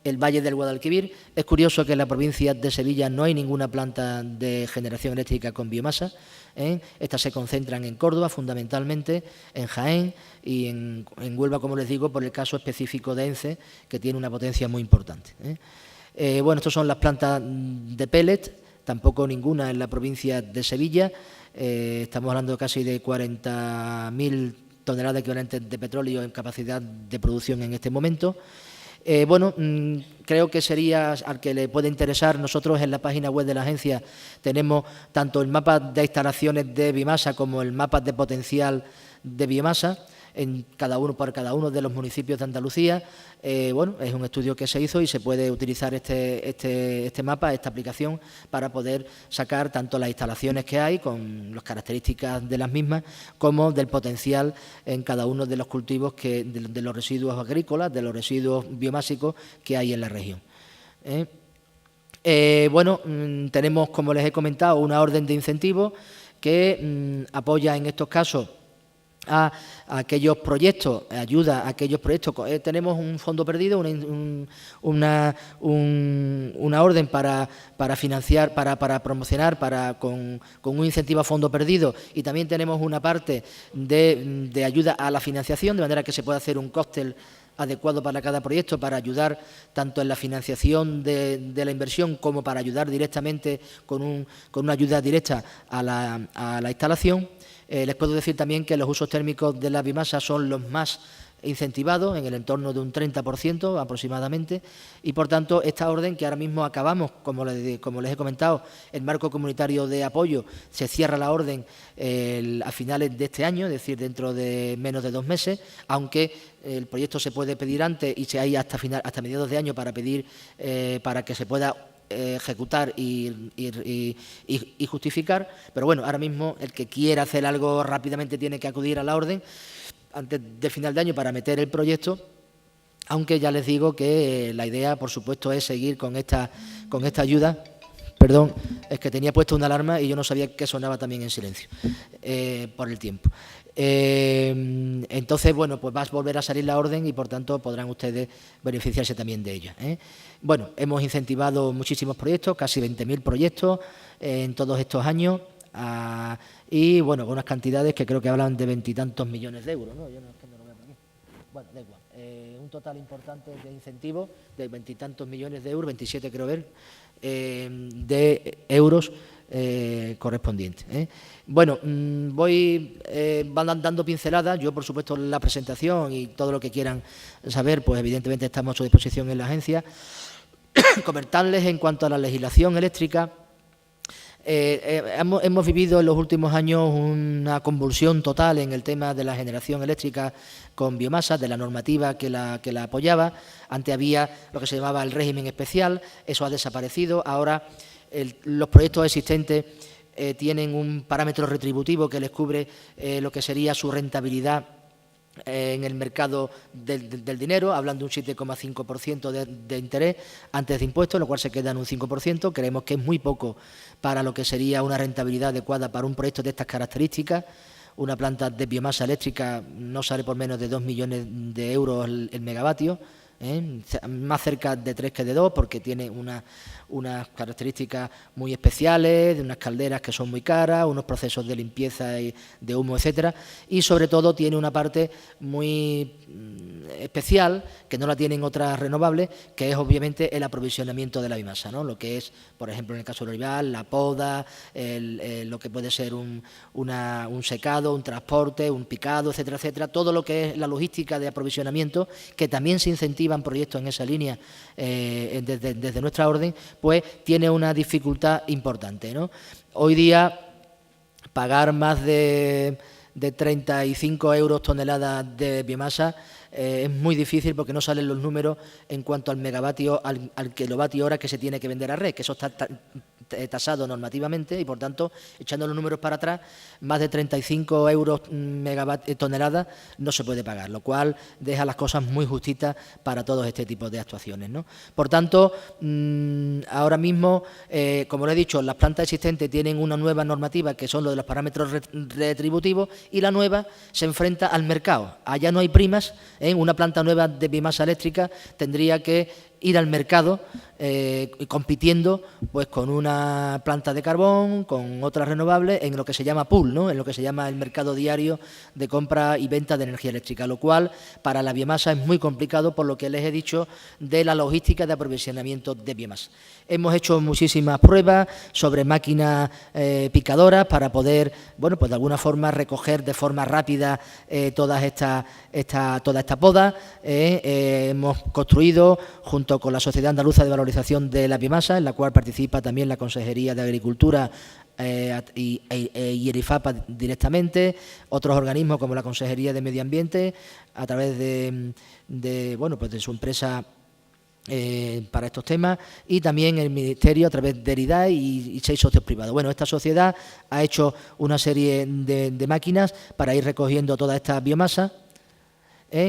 el Valle del Guadalquivir. Es curioso que en la provincia de Sevilla no hay ninguna planta de generación eléctrica con biomasa, ¿eh? Estas se concentran en Córdoba, fundamentalmente, en Jaén y en Huelva, como les digo, por el caso específico de ENCE, que tiene una potencia muy importante, ¿eh? Bueno, estas son las plantas de pellet, tampoco ninguna en la provincia de Sevilla. Estamos hablando casi de 40.000 toneladas equivalentes de petróleo en capacidad de producción en este momento. Bueno, creo que sería al que le puede interesar. Nosotros en la página web de la agencia tenemos tanto el mapa de instalaciones de biomasa como el mapa de potencial de biomasa por cada uno de los municipios de Andalucía. Bueno, es un estudio que se hizo y se puede utilizar este mapa, esta aplicación, para poder sacar tanto las instalaciones que hay, con las características de las mismas, como del potencial en cada uno de los cultivos, de los residuos agrícolas, de los residuos biomásicos que hay en la región. Bueno, tenemos, como les he comentado, una orden de incentivos que apoya en estos casos a aquellos proyectos, ayuda a aquellos proyectos. Tenemos un fondo perdido, una orden para financiar, para promocionar, con un incentivo a fondo perdido, y también tenemos una parte de ayuda a la financiación, de manera que se puede hacer un cóctel adecuado para cada proyecto, para ayudar tanto en la financiación de la inversión como para ayudar directamente con una ayuda directa a la instalación. Les puedo decir también que los usos térmicos de la biomasa son los más incentivados, en el entorno de un 30% aproximadamente, y por tanto esta orden, que ahora mismo acabamos, como les he comentado, el marco comunitario de apoyo, se cierra la orden a finales de este año, es decir, dentro de menos de 2 meses, aunque el proyecto se puede pedir antes y hay hasta mediados de año para pedir para que se pueda ejecutar y justificar, pero bueno, ahora mismo el que quiera hacer algo rápidamente tiene que acudir a la orden antes del final de año para meter el proyecto, aunque ya les digo que la idea, por supuesto, es seguir con esta ayuda. Perdón, es que tenía puesto una alarma y yo no sabía que sonaba también en silencio por el tiempo. Entonces, bueno, pues va a volver a salir la orden y, por tanto, podrán ustedes beneficiarse también de ella, ¿eh? Bueno, hemos incentivado muchísimos proyectos, casi 20.000 proyectos en todos estos años, y, bueno, con unas cantidades que creo que hablan de 20 y tantos millones de euros, ¿no? Yo no, es que no lo veo por aquí. Bueno, da igual. Un total importante de incentivos de 20 y tantos millones de euros, 27 creo ver, de euros correspondientes, ¿eh? Bueno, van dando pinceladas. Yo, por supuesto, la presentación y todo lo que quieran saber, pues evidentemente estamos a su disposición en la agencia. Comentarles en cuanto a la legislación eléctrica. Hemos vivido en los últimos años una convulsión total en el tema de la generación eléctrica con biomasa, de la normativa que la apoyaba. Antes había lo que se llamaba el régimen especial, eso ha desaparecido. Ahora los proyectos existentes tienen un parámetro retributivo que les cubre lo que sería su rentabilidad en el mercado del dinero, hablan de un 7,5% de interés antes de impuestos, lo cual se queda en un 5%. Creemos que es muy poco para lo que sería una rentabilidad adecuada para un proyecto de estas características. Una planta de biomasa eléctrica no sale por menos de 2 millones de euros el megavatio, más cerca de 3 que de 2, porque tiene unas características muy especiales, de unas calderas que son muy caras, unos procesos de limpieza y de humo, etcétera, y sobre todo tiene una parte muy especial, que no la tienen otras renovables, que es obviamente el aprovisionamiento de la biomasa, ¿no? Lo que es, por ejemplo, en el caso del olivar, la poda, lo que puede ser un secado, un transporte, un picado, etcétera, etcétera, todo lo que es la logística de aprovisionamiento, que también se incentivan proyectos en esa línea desde nuestra orden, pues tiene una dificultad importante, ¿no? Hoy día, pagar más de 35 euros tonelada de biomasa es muy difícil porque no salen los números en cuanto al megavatio, al kilovatio hora que se tiene que vender a red, que eso está tasado normativamente y, por tanto, echando los números para atrás, más de 35 euros tonelada no se puede pagar, lo cual deja las cosas muy justitas para todos este tipo de actuaciones, ¿no? Por tanto, ahora mismo, como lo he dicho, las plantas existentes tienen una nueva normativa que son los de los parámetros retributivos y la nueva se enfrenta al mercado. Allá no hay primas, una planta nueva de biomasa eléctrica tendría que ir al mercado compitiendo pues con una planta de carbón, con otras renovables, en lo que se llama pool, ¿no? En lo que se llama el mercado diario de compra y venta de energía eléctrica, lo cual para la biomasa es muy complicado, por lo que les he dicho de la logística de aprovisionamiento de biomasa. Hemos hecho muchísimas pruebas sobre máquinas picadoras para poder, bueno, pues de alguna forma recoger de forma rápida toda esta poda. Hemos construido, junto con la Sociedad Andaluza de Valorización de la Biomasa, en la cual participa también la Consejería de Agricultura y IERIFAPA directamente, otros organismos como la Consejería de Medio Ambiente, a través de su empresa para estos temas, y también el Ministerio a través de ERIDAE y 6 socios privados. Bueno, esta sociedad ha hecho una serie de máquinas para ir recogiendo toda esta biomasa.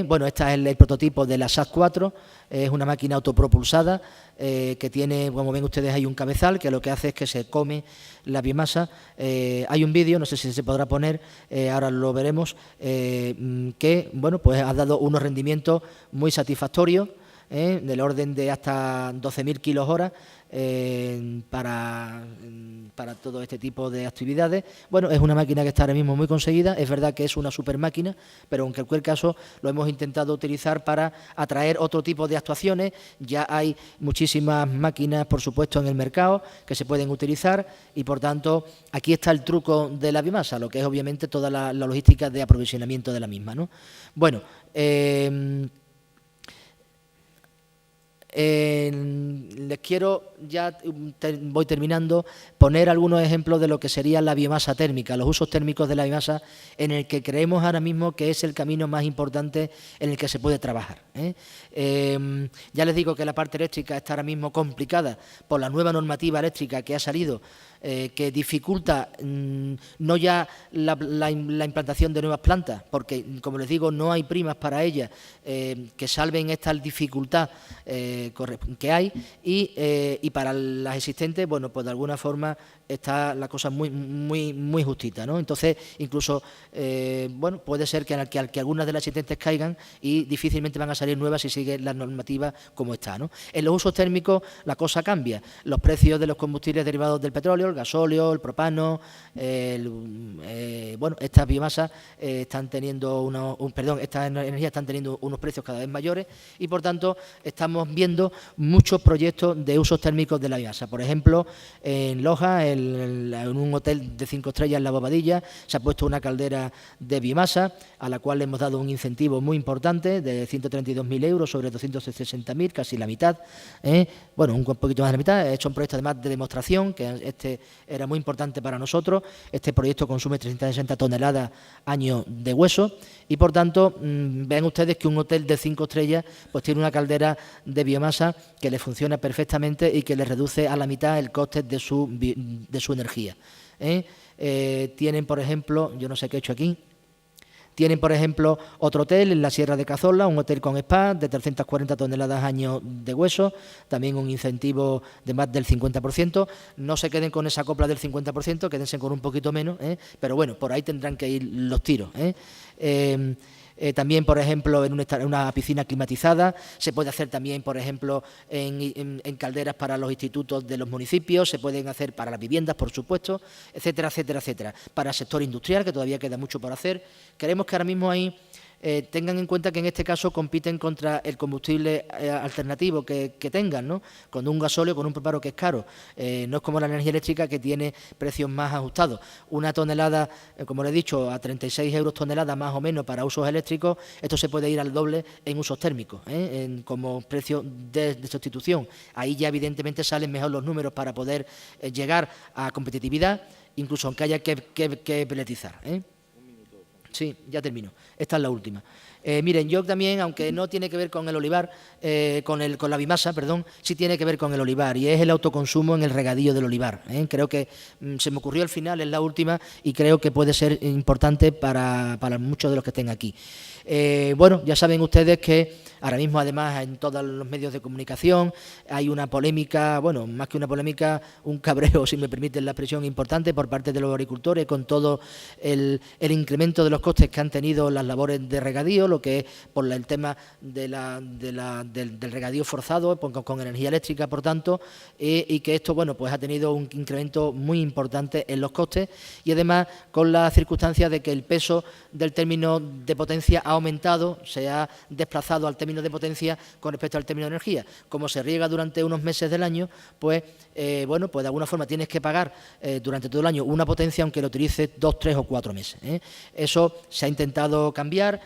Bueno, este es el prototipo de la SAT-4, es una máquina autopropulsada que tiene, como ven ustedes, hay un cabezal que lo que hace es que se come la biomasa. Hay un vídeo, no sé si se podrá poner, ahora lo veremos, que, bueno, pues ha dado unos rendimientos muy satisfactorios, del orden de hasta 12.000 kilos hora para todo este tipo de actividades. Bueno, es una máquina que está ahora mismo muy conseguida, es verdad que es una super máquina, pero en cualquier caso lo hemos intentado utilizar para atraer otro tipo de actuaciones. Ya hay muchísimas máquinas, por supuesto, en el mercado que se pueden utilizar y, por tanto, aquí está el truco de la biomasa, lo que es obviamente toda la logística de aprovisionamiento de la misma, ¿no? Bueno, les quiero, ya voy terminando, poner algunos ejemplos de lo que sería la biomasa térmica, los usos térmicos de la biomasa, en el que creemos ahora mismo que es el camino más importante en el que se puede trabajar. Ya les digo que la parte eléctrica está ahora mismo complicada por la nueva normativa eléctrica que ha salido, que dificulta no ya la implantación de nuevas plantas, porque, como les digo, no hay primas para ellas que salven esta dificultad que hay, y para las existentes, bueno, pues de alguna forma está la cosa muy justita, ¿no? Entonces, incluso, bueno, puede ser que algunas de las existentes caigan y difícilmente van a salir nuevas si sigue la normativa como está, ¿no? En los usos térmicos la cosa cambia. Los precios de los combustibles derivados del petróleo, el gasóleo, el propano, bueno, estas biomasas están teniendo estas energías están teniendo unos precios cada vez mayores y, por tanto, estamos viendo muchos proyectos de usos térmicos de la biomasa. Por ejemplo, en Loja, en un hotel de 5 estrellas en La Bobadilla, se ha puesto una caldera de biomasa a la cual le hemos dado un incentivo muy importante de 132.000 euros sobre 260.000, casi la mitad. Bueno, un poquito más de la mitad. He hecho un proyecto además de demostración, que este era muy importante para nosotros. Este proyecto consume 360 toneladas año de hueso y, por tanto, vean ustedes que un hotel de 5 estrellas pues tiene una caldera de biomasa que le funciona perfectamente y que le reduce a la mitad el coste de su energía. Tienen, por ejemplo, yo no sé qué he hecho aquí, tienen, por ejemplo, otro hotel en la Sierra de Cazorla, un hotel con spa de 340 toneladas año de hueso, también un incentivo de más del 50%. No se queden con esa copla del 50%, quédense con un poquito menos, pero bueno, por ahí tendrán que ir los tiros. también, por ejemplo, en una piscina climatizada, se puede hacer también, por ejemplo, en calderas para los institutos de los municipios, se pueden hacer para las viviendas, por supuesto, etcétera, etcétera, etcétera. Para el sector industrial, que todavía queda mucho por hacer. Queremos que ahora mismo ahí tengan en cuenta que en este caso compiten contra el combustible alternativo que tengan, ¿no? Con un gasóleo, con un propano que es caro. No es como la energía eléctrica, que tiene precios más ajustados. Una tonelada, como le he dicho, a 36 euros tonelada más o menos para usos eléctricos, esto se puede ir al doble en usos térmicos, como precio de sustitución. Ahí ya evidentemente salen mejor los números para poder llegar a competitividad, incluso aunque haya que peletizar. Sí, ya termino. Esta es la última. Miren, yo también, aunque no tiene que ver con el olivar, con la biomasa, perdón, sí tiene que ver con el olivar, y es el autoconsumo en el regadío del olivar. Creo que se me ocurrió al final, es la última, y creo que puede ser importante para muchos de los que estén aquí. Bueno, ya saben ustedes que ahora mismo, además, en todos los medios de comunicación hay una polémica, bueno, más que una polémica, un cabreo, si me permiten la expresión, importante por parte de los agricultores con todo el incremento de los costes que han tenido las labores de regadío, lo que es por el tema del regadío forzado con energía eléctrica, por tanto, y que esto, bueno, pues ha tenido un incremento muy importante en los costes, y además con la circunstancia de que el peso del término de potencia ha aumentado, se ha desplazado al término de potencia con respecto al término de energía. Como se riega durante unos meses del año, pues, bueno, pues de alguna forma tienes que pagar durante todo el año una potencia, aunque lo utilices 2, 3 o 4 meses. Eso se ha intentado cambiar,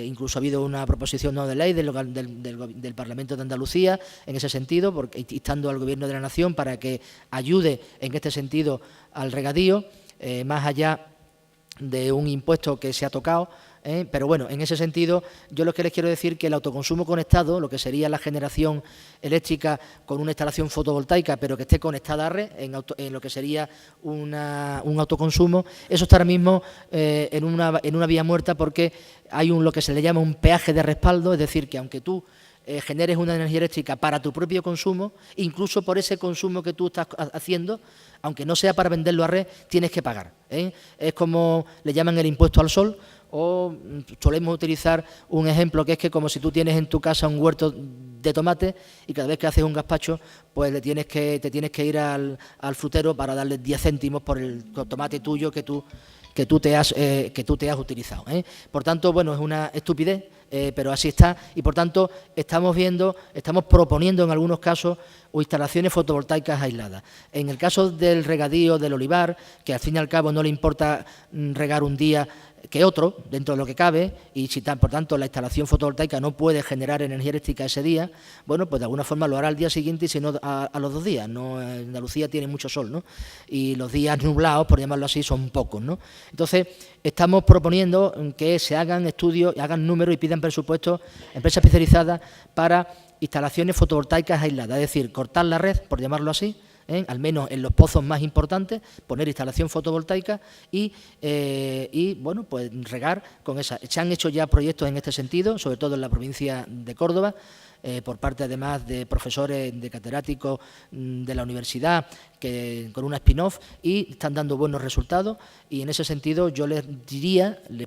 incluso ha habido una proposición no de ley del Parlamento de Andalucía en ese sentido, instando al Gobierno de la Nación para que ayude en este sentido al regadío, más allá de un impuesto que se ha tocado. Pero bueno, en ese sentido, yo lo que les quiero decir que el autoconsumo conectado, lo que sería la generación eléctrica con una instalación fotovoltaica, pero que esté conectada a red, en lo que sería un autoconsumo, eso está ahora mismo en una vía muerta, porque hay lo que se le llama un peaje de respaldo, es decir, que aunque tú generes una energía eléctrica para tu propio consumo, incluso por ese consumo que tú estás haciendo, aunque no sea para venderlo a red, tienes que pagar. Es como le llaman el impuesto al sol, o solemos utilizar un ejemplo que es que como si tú tienes en tu casa un huerto de tomate y cada vez que haces un gazpacho, pues te tienes que ir al frutero para darle 10 céntimos por el tomate tuyo que tú te has utilizado. Por tanto, bueno, es una estupidez, pero así está, y por tanto estamos proponiendo en algunos casos instalaciones fotovoltaicas aisladas. En el caso del regadío del olivar, que al fin y al cabo no le importa regar un día que otro, dentro de lo que cabe, y si por tanto la instalación fotovoltaica no puede generar energía eléctrica ese día, bueno, pues de alguna forma lo hará al día siguiente y si no a los 2 días. ¿No? Andalucía tiene mucho sol, ¿no? Y los días nublados, por llamarlo así, son pocos, ¿no? Entonces, estamos proponiendo que se hagan estudios, hagan números y pidan presupuestos, empresas especializadas para instalaciones fotovoltaicas aisladas, es decir, cortar la red, por llamarlo así, al menos en los pozos más importantes, poner instalación fotovoltaica y bueno, pues regar con esa. Se han hecho ya proyectos en este sentido, sobre todo en la provincia de Córdoba, por parte además de profesores, de catedráticos de la universidad, con una spin-off, y están dando buenos resultados, y en ese sentido yo les diría, les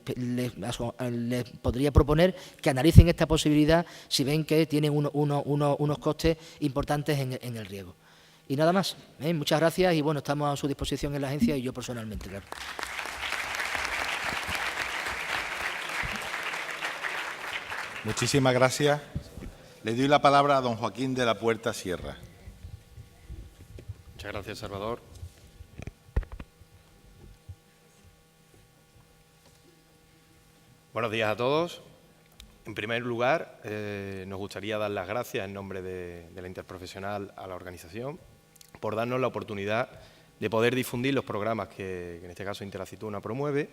podría proponer que analicen esta posibilidad si ven que tienen unos costes importantes en el riego. Y nada más. Muchas gracias y bueno, estamos a su disposición en la agencia y yo personalmente, claro. Muchísimas gracias. Le doy la palabra a don Joaquín de la Puerta Sierra. Muchas gracias, Salvador. Buenos días a todos. En primer lugar, nos gustaría dar las gracias en nombre de la Interprofesional a la organización por darnos la oportunidad de poder difundir los programas que en este caso Interaceituna promueve,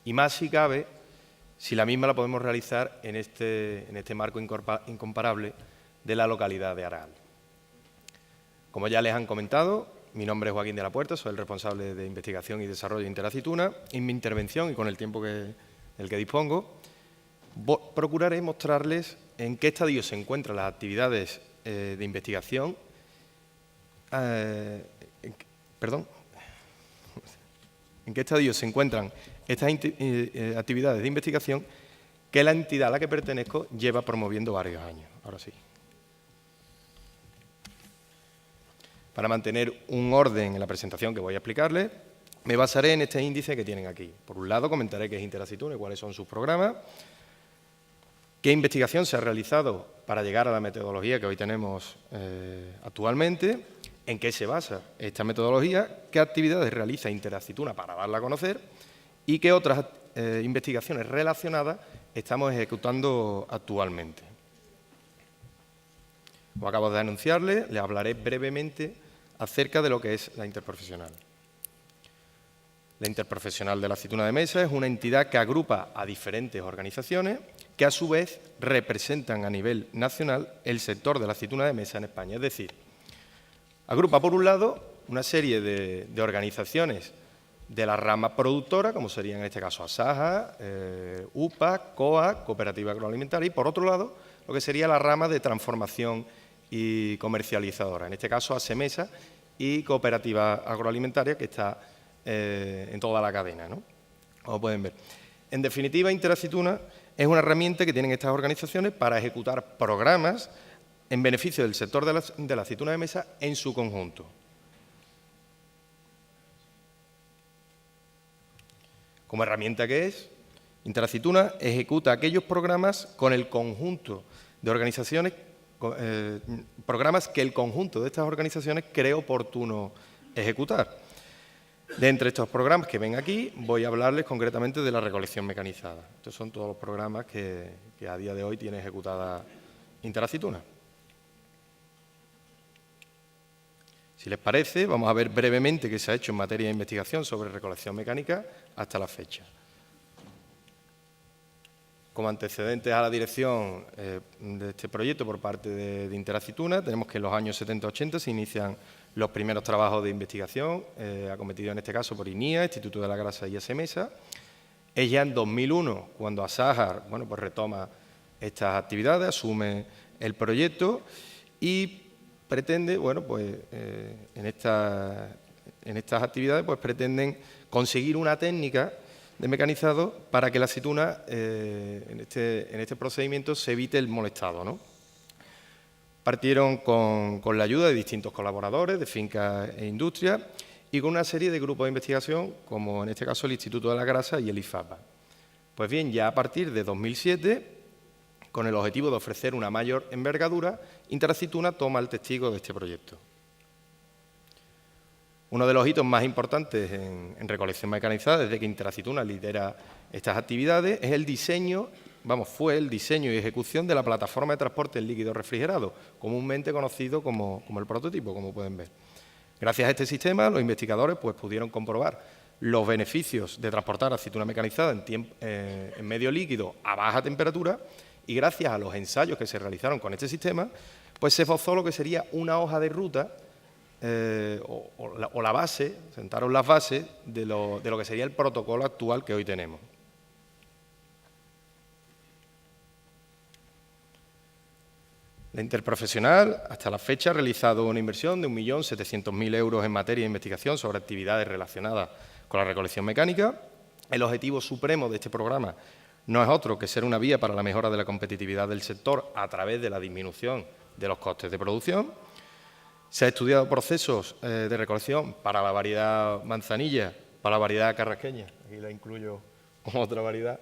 y más si cabe, si la misma la podemos realizar en este marco incomparable de la localidad de Aral. Como ya les han comentado, mi nombre es Joaquín de la Puerta, soy el responsable de Investigación y Desarrollo de Interaceituna. En mi intervención y con el tiempo del que dispongo, procuraré mostrarles en qué estadio se encuentran las actividades de investigación, en qué estadio se encuentran estas actividades de investigación que la entidad a la que pertenezco lleva promoviendo varios años. Ahora sí. Para mantener un orden en la presentación que voy a explicarles, me basaré en este índice que tienen aquí. Por un lado, comentaré qué es Interacituna y cuáles son sus programas, qué investigación se ha realizado para llegar a la metodología que hoy tenemos actualmente, en qué se basa esta metodología, qué actividades realiza Interacituna para darla a conocer y qué otras investigaciones relacionadas estamos ejecutando actualmente. Como acabo de anunciarles, les hablaré brevemente acerca de lo que es la interprofesional. La Interprofesional de la Aceituna de Mesa es una entidad que agrupa a diferentes organizaciones que a su vez representan a nivel nacional el sector de la aceituna de mesa en España. Es decir, agrupa por un lado una serie de organizaciones de la rama productora, como serían en este caso Asaja, UPA, COA, Cooperativa Agroalimentaria, y por otro lado lo que sería la rama de transformación y comercializadora, en este caso ASEMESA y Cooperativa Agroalimentaria, que está en toda la cadena, ¿no? Como pueden ver. En definitiva, Interaceituna es una herramienta que tienen estas organizaciones para ejecutar programas en beneficio del sector de la aceituna de mesa en su conjunto. Como herramienta que es, Interaceituna ejecuta aquellos programas con el conjunto de organizaciones, programas que el conjunto de estas organizaciones cree oportuno ejecutar. De entre estos programas que ven aquí, voy a hablarles concretamente de la recolección mecanizada. Estos son todos los programas que a día de hoy tiene ejecutada Interaceituna. Si les parece, vamos a ver brevemente qué se ha hecho en materia de investigación sobre recolección mecánica hasta la fecha. Como antecedentes a la dirección de este proyecto por parte de Interaceituna, tenemos que en los años 70-80 se inician los primeros trabajos de investigación, acometidos en este caso por INIA, Instituto de la Grasa y ASEMESA. Es ya en 2001 cuando Asaja pues retoma estas actividades, asume el proyecto y pretende, en estas actividades pues pretenden conseguir una técnica de mecanizado para que la aceituna en este procedimiento se evite el molestado, ¿no? Partieron con la ayuda de distintos colaboradores de fincas e industrias y con una serie de grupos de investigación, como en este caso el Instituto de la Grasa y el IFAPA. Pues bien, ya a partir de 2007, con el objetivo de ofrecer una mayor envergadura, Interaceituna toma el testigo de este proyecto. Uno de los hitos más importantes en recolección mecanizada, desde que Interaceituna lidera estas actividades, es el diseño, fue el diseño y ejecución de la plataforma de transporte en líquido refrigerado, comúnmente conocido como el prototipo, como pueden ver. Gracias a este sistema, los investigadores pudieron comprobar los beneficios de transportar aceituna mecanizada en medio líquido a baja temperatura y gracias a los ensayos que se realizaron con este sistema, pues se esbozó lo que sería una hoja de ruta o la base, sentaron las bases de lo que sería el protocolo actual que hoy tenemos. La Interprofesional, hasta la fecha, ha realizado una inversión de 1.700.000 euros en materia de investigación sobre actividades relacionadas con la recolección mecánica. El objetivo supremo de este programa no es otro que ser una vía para la mejora de la competitividad del sector a través de la disminución de los costes de producción. Se han estudiado procesos de recolección para la variedad manzanilla, para la variedad carrasqueña, aquí la incluyo como otra variedad,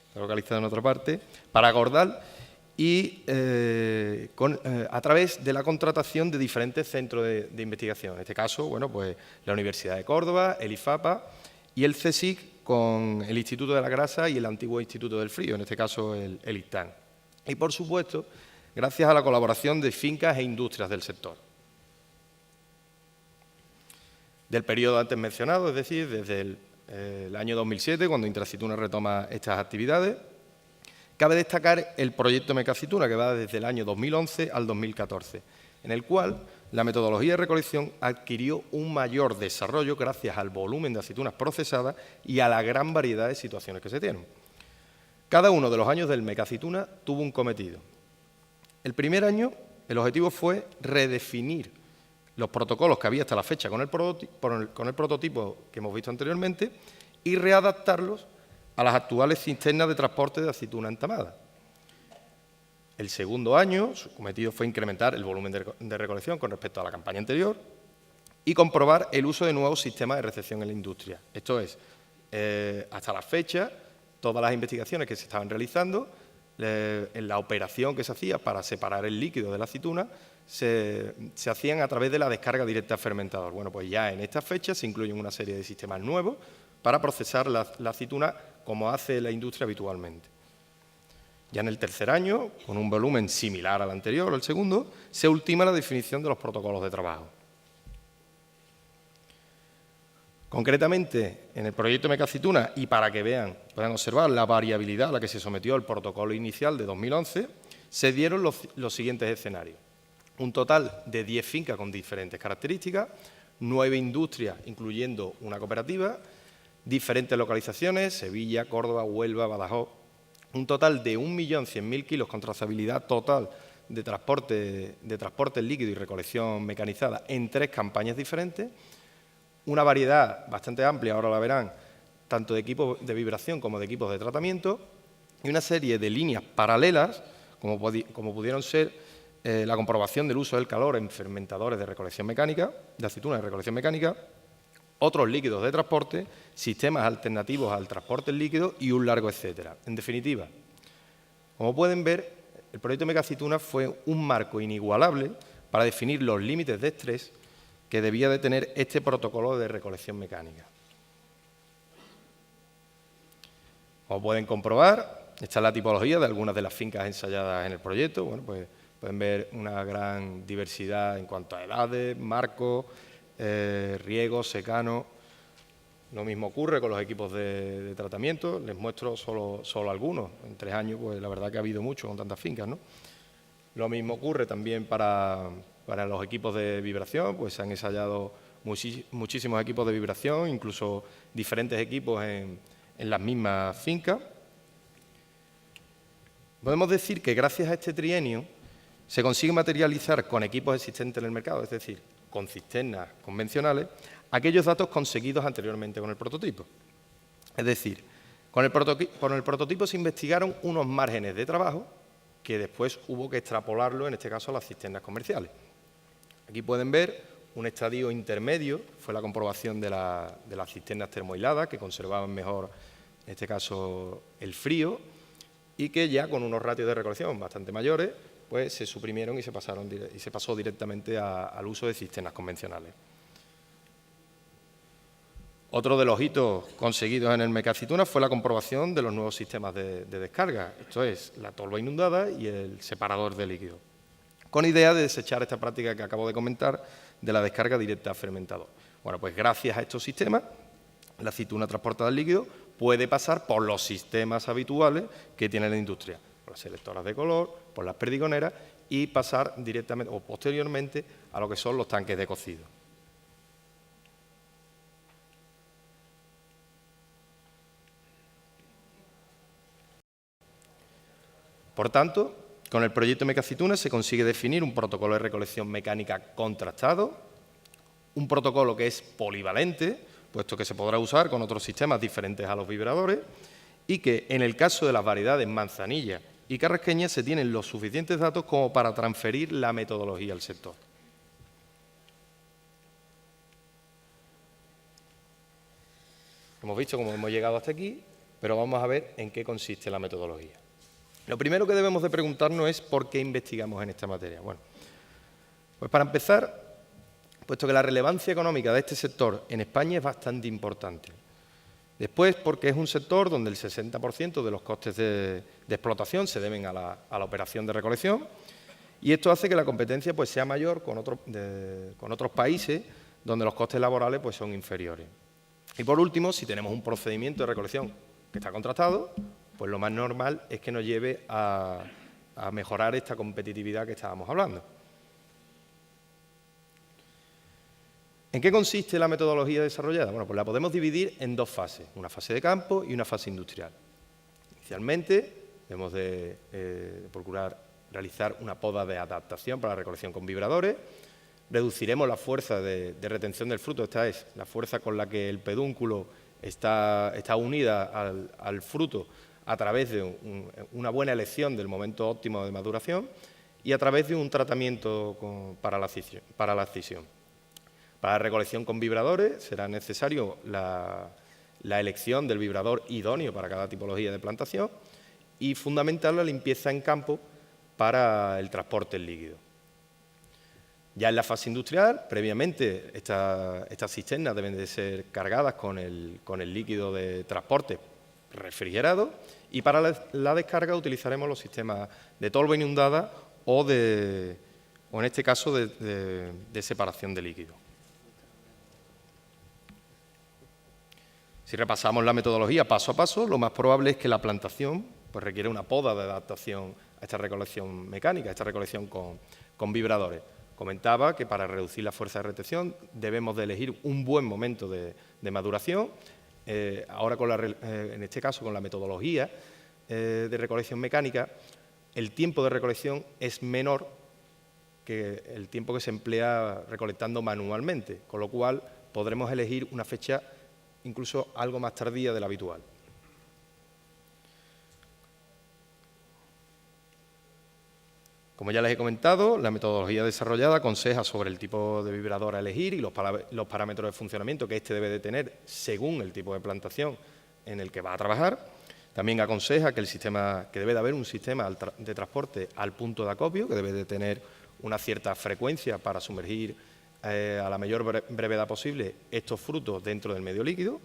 está localizada en otra parte, para Gordal, y a través de la contratación de diferentes centros de investigación. En este caso, la Universidad de Córdoba, el IFAPA y el CSIC con el Instituto de la Grasa y el antiguo Instituto del Frío, en este caso el ICTAN. Y, por supuesto, gracias a la colaboración de fincas e industrias del sector. Del periodo antes mencionado, es decir, desde el año 2007, cuando Interaceituna retoma estas actividades, cabe destacar el proyecto Mecaceituna, que va desde el año 2011 al 2014, en el cual la metodología de recolección adquirió un mayor desarrollo gracias al volumen de aceitunas procesadas y a la gran variedad de situaciones que se tienen. Cada uno de los años del Mecaceituna tuvo un cometido. El primer año, el objetivo fue redefinir los protocolos que había hasta la fecha con el prototipo que hemos visto anteriormente y readaptarlos a las actuales cisternas de transporte de aceituna entamada. El segundo año, su cometido fue incrementar el volumen de recolección con respecto a la campaña anterior y comprobar el uso de nuevos sistemas de recepción en la industria. Esto es, hasta la fecha, todas las investigaciones que se estaban realizando, en la operación que se hacía para separar el líquido de la aceituna, se hacían a través de la descarga directa al fermentador. Bueno, pues ya en esta fecha se incluyen una serie de sistemas nuevos para procesar la aceituna como hace la industria habitualmente. Ya en el tercer año, con un volumen similar al anterior, el segundo, se ultima la definición de los protocolos de trabajo. Concretamente, en el proyecto Mecaceituna, y para que puedan observar la variabilidad a la que se sometió el protocolo inicial de 2011, se dieron los siguientes escenarios. Un total de 10 fincas con diferentes características, 9 industrias, incluyendo una cooperativa, diferentes localizaciones, Sevilla, Córdoba, Huelva, Badajoz, un total de 1.100.000 kilos con trazabilidad total de transporte líquido y recolección mecanizada en 3 campañas diferentes, una variedad bastante amplia, ahora la verán, tanto de equipos de vibración como de equipos de tratamiento, y una serie de líneas paralelas, como pudieron ser la comprobación del uso del calor en fermentadores de recolección mecánica, de aceituna de recolección mecánica, otros líquidos de transporte, sistemas alternativos al transporte líquido y un largo etcétera. En definitiva, como pueden ver, el proyecto Mecaceituna fue un marco inigualable para definir los límites de estrés que debía de tener este protocolo de recolección mecánica. Como pueden comprobar, esta es la tipología de algunas de las fincas ensayadas en el proyecto. Bueno, pues pueden ver una gran diversidad en cuanto a edades, marcos, riego, secano. Lo mismo ocurre con los equipos de tratamiento. Les muestro solo algunos. En 3 años, pues la verdad que ha habido mucho con tantas fincas, ¿no? Lo mismo ocurre también para los equipos de vibración, pues se han ensayado muchísimos equipos de vibración, incluso diferentes equipos en las mismas fincas. Podemos decir que gracias a este trienio se consigue materializar con equipos existentes en el mercado, es decir, con cisternas convencionales, aquellos datos conseguidos anteriormente con el prototipo. Es decir, con el prototipo se investigaron unos márgenes de trabajo que después hubo que extrapolarlo, en este caso, a las cisternas comerciales. Aquí pueden ver un estadio intermedio, fue la comprobación de las cisternas termoaisladas, que conservaban mejor, en este caso, el frío, y que ya con unos ratios de recolección bastante mayores, pues se suprimieron y se pasó directamente al uso de cisternas convencionales. Otro de los hitos conseguidos en el Mecaceituna fue la comprobación de los nuevos sistemas de descarga, esto es, la tolva inundada y el separador de líquido, con idea de desechar esta práctica que acabo de comentar de la descarga directa al fermentador. Bueno, pues gracias a estos sistemas, la aceituna transportada al líquido puede pasar por los sistemas habituales que tiene la industria, por las selectoras de color, por las perdigoneras y pasar directamente o posteriormente a lo que son los tanques de cocido. Por tanto, con el proyecto Mecaceituna se consigue definir un protocolo de recolección mecánica contrastado, un protocolo que es polivalente, puesto que se podrá usar con otros sistemas diferentes a los vibradores, y que en el caso de las variedades manzanilla y carrasqueña se tienen los suficientes datos como para transferir la metodología al sector. Hemos visto cómo hemos llegado hasta aquí, pero vamos a ver en qué consiste la metodología. Lo primero que debemos de preguntarnos es por qué investigamos en esta materia. Bueno, pues para empezar, puesto que la relevancia económica de este sector en España es bastante importante. Después, porque es un sector donde el 60% de los costes de explotación se deben a la operación de recolección, y esto hace que la competencia pues, sea mayor con otros países donde los costes laborales pues, son inferiores. Y por último, si tenemos un procedimiento de recolección que está contrastado, pues lo más normal es que nos lleve a mejorar esta competitividad que estábamos hablando. ¿En qué consiste la metodología desarrollada? Bueno, pues la podemos dividir en 2 fases, una fase de campo y una fase industrial. Inicialmente, debemos de procurar realizar una poda de adaptación para la recolección con vibradores. Reduciremos la fuerza de retención del fruto, esta es la fuerza con la que el pedúnculo está unida al fruto a través de una buena elección del momento óptimo de maduración y a través de un tratamiento para la escisión. Para la recolección con vibradores será necesario la elección del vibrador idóneo para cada tipología de plantación y fundamental la limpieza en campo para el transporte en líquido. Ya en la fase industrial, previamente, estas cisternas deben de ser cargadas con el líquido de transporte refrigerado y para la descarga utilizaremos los sistemas de tolva inundada o en este caso de separación de líquido. Si repasamos la metodología paso a paso, lo más probable es que la plantación pues, requiere una poda de adaptación a esta recolección mecánica, a esta recolección con vibradores. Comentaba que para reducir la fuerza de retención debemos de elegir un buen momento de maduración. Ahora, en este caso, con la metodología de recolección mecánica, el tiempo de recolección es menor que el tiempo que se emplea recolectando manualmente, con lo cual podremos elegir una fecha incluso algo más tardía de la habitual. Como ya les he comentado, la metodología desarrollada aconseja sobre el tipo de vibrador a elegir y los parámetros de funcionamiento que éste debe de tener según el tipo de plantación en el que va a trabajar. También aconseja que debe de haber un sistema de transporte al punto de acopio, que debe de tener una cierta frecuencia para sumergir a la mayor brevedad posible estos frutos dentro del medio líquido.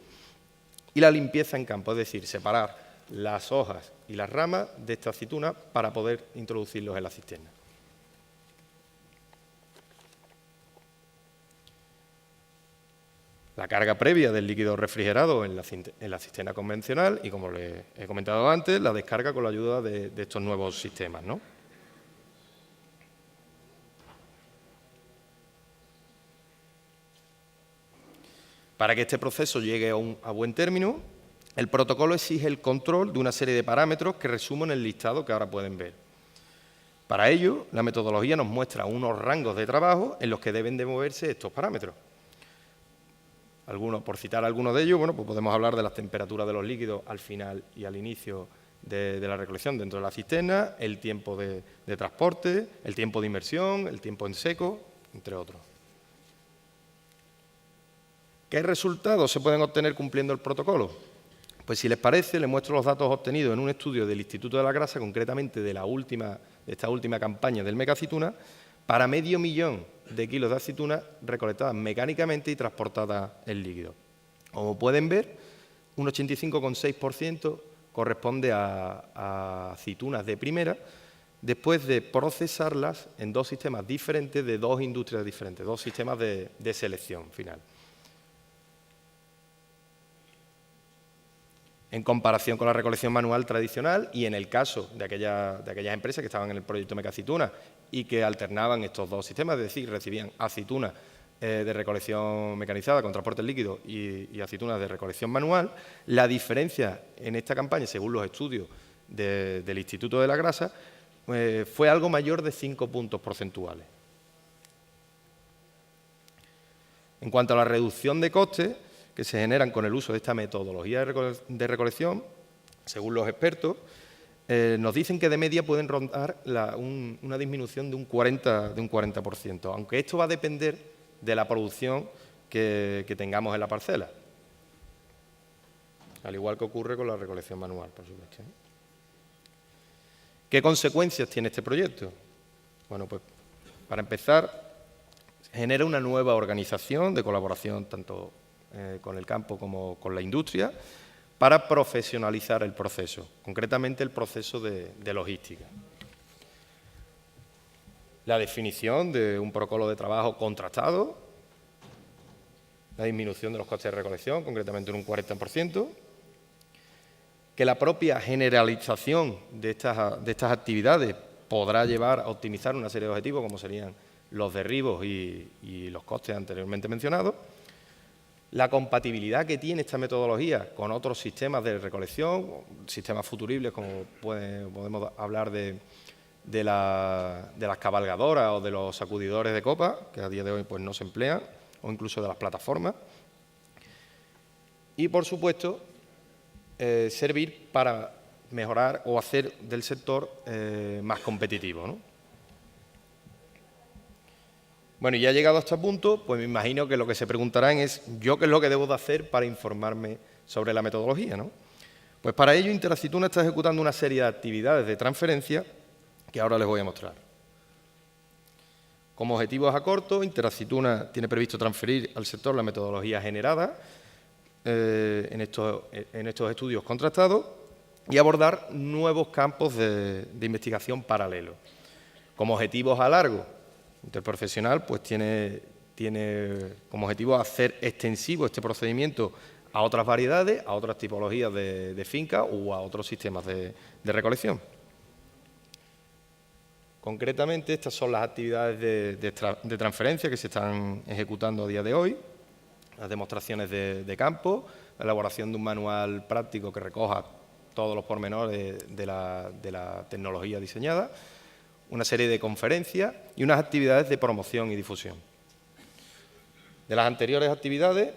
Y la limpieza en campo, es decir, separar las hojas y las ramas de esta aceituna para poder introducirlos en la cisterna. La carga previa del líquido refrigerado en la cisterna convencional y, como les he comentado antes, la descarga con la ayuda de estos nuevos sistemas, ¿no? Para que este proceso llegue a buen término, el protocolo exige el control de una serie de parámetros que resumo en el listado que ahora pueden ver. Para ello, la metodología nos muestra unos rangos de trabajo en los que deben de moverse estos parámetros. Por citar algunos de ellos, bueno, pues podemos hablar de las temperaturas de los líquidos al final y al inicio de la recolección dentro de la cisterna, el tiempo de transporte, el tiempo de inmersión, el tiempo en seco, entre otros. ¿Qué resultados se pueden obtener cumpliendo el protocolo? Pues si les parece, les muestro los datos obtenidos en un estudio del Instituto de la Grasa, concretamente de esta última campaña del mecaceituna, para 500.000 de kilos de aceituna recolectadas mecánicamente y transportadas en líquido. Como pueden ver, un 85,6% corresponde a aceitunas de primera, después de procesarlas en dos sistemas diferentes de dos industrias diferentes, dos sistemas de selección final. En comparación con la recolección manual tradicional y en el caso de aquellas empresas que estaban en el proyecto Mecaceituna y que alternaban estos dos sistemas, es decir, recibían aceitunas de recolección mecanizada con transporte líquido y aceitunas de recolección manual, la diferencia en esta campaña, según los estudios del Instituto de la Grasa, fue algo mayor de 5 puntos porcentuales. En cuanto a la reducción de costes que se generan con el uso de esta metodología de recolección, según los expertos, nos dicen que de media pueden rondar una disminución de un 40%, aunque esto va a depender de la producción que tengamos en la parcela, al igual que ocurre con la recolección manual, por supuesto. ¿Qué consecuencias tiene este proyecto? Bueno, pues para empezar, genera una nueva organización de colaboración tanto con el campo como con la industria para profesionalizar el proceso, concretamente el proceso de logística. La definición de un protocolo de trabajo contrastado, la disminución de los costes de recolección, concretamente en un 40%, que la propia generalización de estas actividades podrá llevar a optimizar una serie de objetivos, como serían los derribos y los costes anteriormente mencionados, la compatibilidad que tiene esta metodología con otros sistemas de recolección, sistemas futuribles, como podemos hablar de las cabalgadoras o de los sacudidores de copa, que a día de hoy pues, no se emplean, o incluso de las plataformas. y, por supuesto, servir para mejorar o hacer del sector más competitivo, ¿no? Bueno, y ya llegado a este punto, pues me imagino que lo que se preguntarán es ¿yo qué es lo que debo de hacer para informarme sobre la metodología, ¿no? Pues para ello Interaceituna está ejecutando una serie de actividades de transferencia que ahora les voy a mostrar. Como objetivos a corto, Interaceituna tiene previsto transferir al sector la metodología generada en estos estudios contrastados y abordar nuevos campos de investigación paralelos. Como objetivos a largo, Interprofesional pues tiene como objetivo hacer extensivo este procedimiento a otras variedades, a otras tipologías de fincas o a otros sistemas de recolección. Concretamente, estas son las actividades de transferencia que se están ejecutando a día de hoy, las demostraciones de campo, la elaboración de un manual práctico que recoja todos los pormenores de la tecnología diseñada, una serie de conferencias y unas actividades de promoción y difusión. De las anteriores actividades,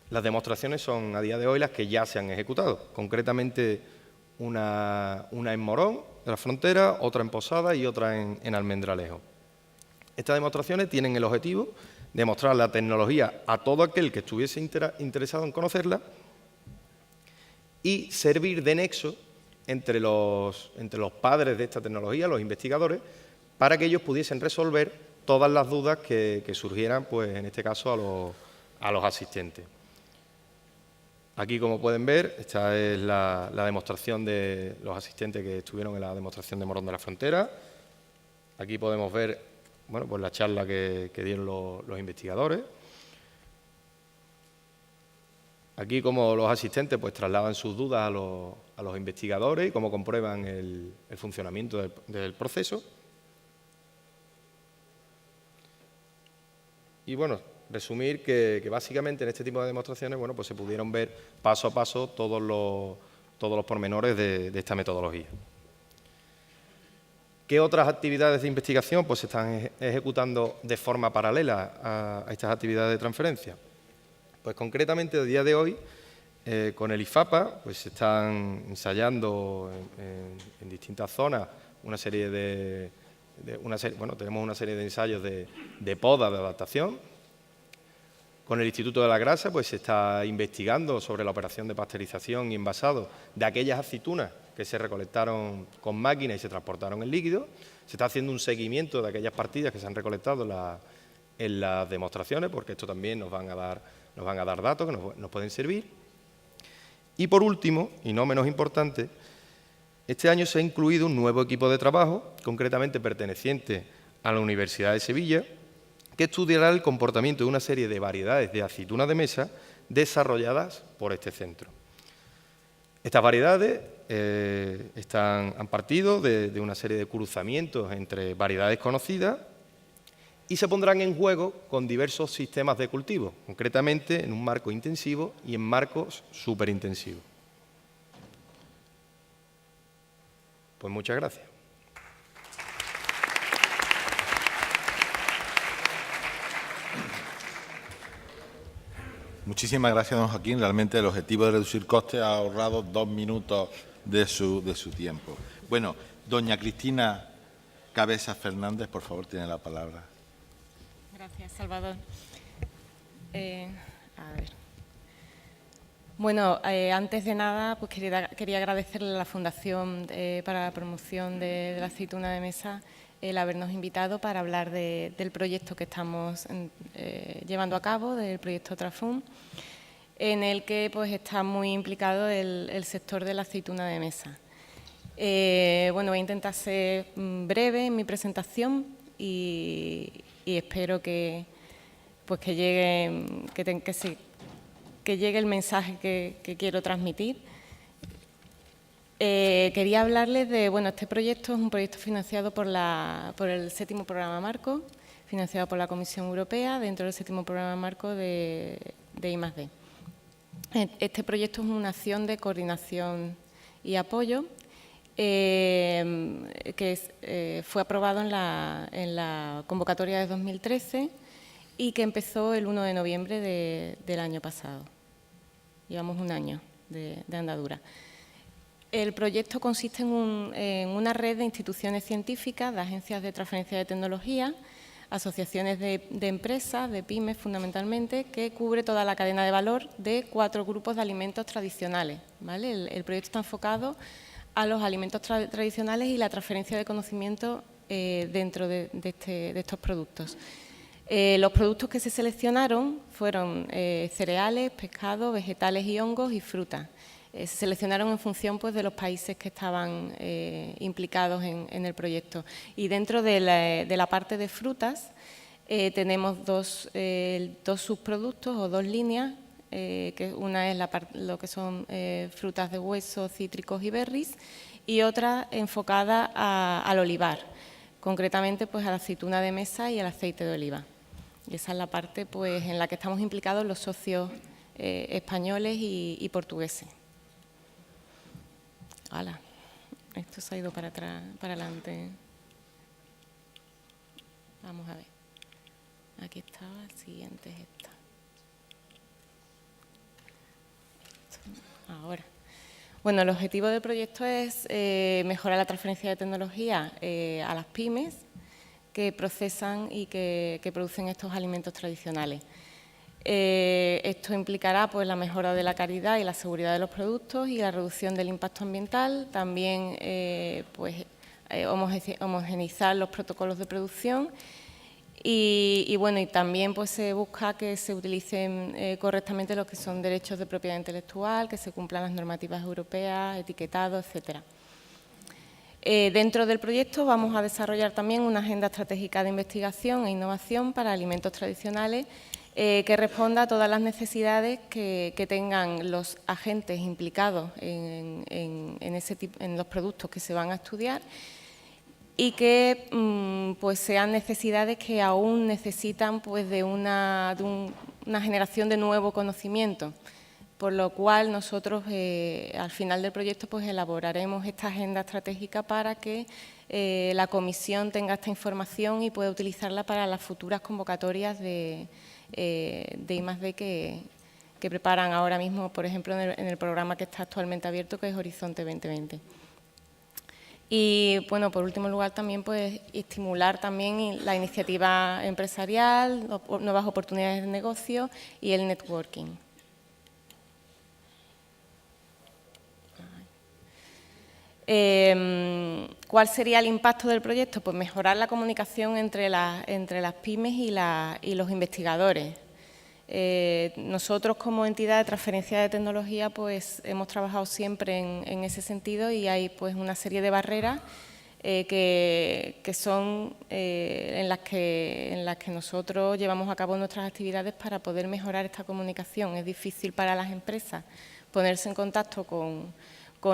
las demostraciones son a día de hoy las que ya se han ejecutado, concretamente una en Morón, de la Frontera, otra en Posada y otra en Almendralejo. Estas demostraciones tienen el objetivo de mostrar la tecnología a todo aquel que estuviese interesado en conocerla y servir de nexo entre los padres de esta tecnología, los investigadores, para que ellos pudiesen resolver todas las dudas que surgieran, pues en este caso, a los asistentes. Aquí, como pueden ver, esta es la demostración de los asistentes que estuvieron en la demostración de Morón de la Frontera. Aquí podemos ver, bueno, pues la charla que dieron los investigadores. Aquí, como los asistentes pues trasladan sus dudas a los investigadores y cómo comprueban el funcionamiento del proceso. Y bueno, resumir que básicamente en este tipo de demostraciones bueno, pues se pudieron ver paso a paso todos los pormenores de esta metodología. ¿Qué otras actividades de investigación pues, se están ejecutando de forma paralela a estas actividades de transferencia? Pues concretamente, a día de hoy, con el IFAPA, pues se están ensayando en distintas zonas una serie tenemos una serie de ensayos de poda, de adaptación. Con el Instituto de la Grasa, pues se está investigando sobre la operación de pasteurización y envasado de aquellas aceitunas que se recolectaron con máquina y se transportaron en líquido. Se está haciendo un seguimiento de aquellas partidas que se han recolectado en las demostraciones, porque esto también nos van a dar datos que nos pueden servir. Y por último, y no menos importante, este año se ha incluido un nuevo equipo de trabajo, concretamente perteneciente a la Universidad de Sevilla, que estudiará el comportamiento de una serie de variedades de aceitunas de mesa desarrolladas por este centro. Estas variedades han partido de una serie de cruzamientos entre variedades conocidas y se pondrán en juego con diversos sistemas de cultivo, concretamente en un marco intensivo y en marcos superintensivos. Pues muchas gracias. Muchísimas gracias, don Joaquín. Realmente el objetivo de reducir costes ha ahorrado 2 minutos de su tiempo. Bueno, doña Cristina Cabezas Fernández, por favor, tiene la palabra. Gracias, Salvador. A ver. Bueno, antes de nada, pues quería agradecerle a la Fundación para la Promoción de la Aceituna de Mesa el habernos invitado para hablar del proyecto que estamos llevando a cabo, del proyecto Trafum, en el que pues, está muy implicado el sector de la aceituna de mesa. Bueno, voy a intentar ser breve en mi presentación y espero que llegue el mensaje que quiero transmitir. Quería hablarles de, bueno, este proyecto es un proyecto financiado por el 7º Programa Marco, financiado por la Comisión Europea dentro del 7º Programa Marco de I+D. Este proyecto es una acción de coordinación y apoyo que fue aprobado en la convocatoria de 2013 y que empezó el 1 de noviembre del año pasado. llevamos un año de andadura. El proyecto consiste en una red de instituciones científicas, de agencias de transferencia de tecnología, asociaciones de empresas, de pymes fundamentalmente, que cubre toda la cadena de valor de 4 grupos de alimentos tradicionales, ¿vale? El proyecto está enfocado a los alimentos tradicionales y la transferencia de conocimiento dentro de estos productos. Los productos que se seleccionaron fueron cereales, pescado, vegetales y hongos y frutas. Se seleccionaron en función pues, de los países que estaban implicados en el proyecto. Y dentro de la parte de frutas tenemos dos subproductos o 2 líneas, que una es lo que son frutas de hueso, cítricos y berries, y otra enfocada al olivar, concretamente pues, a la aceituna de mesa y al aceite de oliva. Y esa es la parte pues, en la que estamos implicados los socios españoles y portugueses. ¡Hala! Esto se ha ido para atrás, para adelante. Vamos a ver. Aquí estaba, el siguiente es esta. Ahora. Bueno, el objetivo del proyecto es mejorar la transferencia de tecnología a las pymes que procesan y que producen estos alimentos tradicionales. Esto implicará pues, la mejora de la calidad y la seguridad de los productos y la reducción del impacto ambiental, también pues, homogeneizar los protocolos de producción y bueno, y también pues, se busca que se utilicen correctamente los que son derechos de propiedad intelectual, que se cumplan las normativas europeas, etiquetado, etcétera. Dentro del proyecto vamos a desarrollar también una agenda estratégica de investigación e innovación para alimentos tradicionales que responda a todas las necesidades que tengan los agentes implicados en los productos que se van a estudiar y que pues sean necesidades que aún necesitan pues, de una generación de nuevo conocimiento, por lo cual nosotros al final del proyecto pues, elaboraremos esta agenda estratégica para que la comisión tenga esta información y pueda utilizarla para las futuras convocatorias de I+D que preparan ahora mismo, por ejemplo, en el programa que está actualmente abierto, que es Horizonte 2020. Y, bueno, por último lugar, también pues, estimular también la iniciativa empresarial, nuevas oportunidades de negocio y el networking. ¿Cuál sería el impacto del proyecto? Pues mejorar la comunicación entre las pymes y los investigadores. Nosotros como entidad de transferencia de tecnología pues hemos trabajado siempre en ese sentido y hay pues una serie de barreras que son en las que nosotros llevamos a cabo nuestras actividades para poder mejorar esta comunicación. Es difícil para las empresas ponerse en contacto con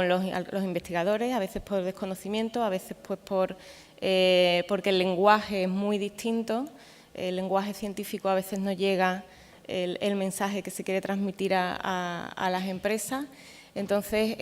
los investigadores, a veces por desconocimiento, a veces pues porque el lenguaje es muy distinto, el lenguaje científico a veces no llega el mensaje que se quiere transmitir a las empresas. Entonces,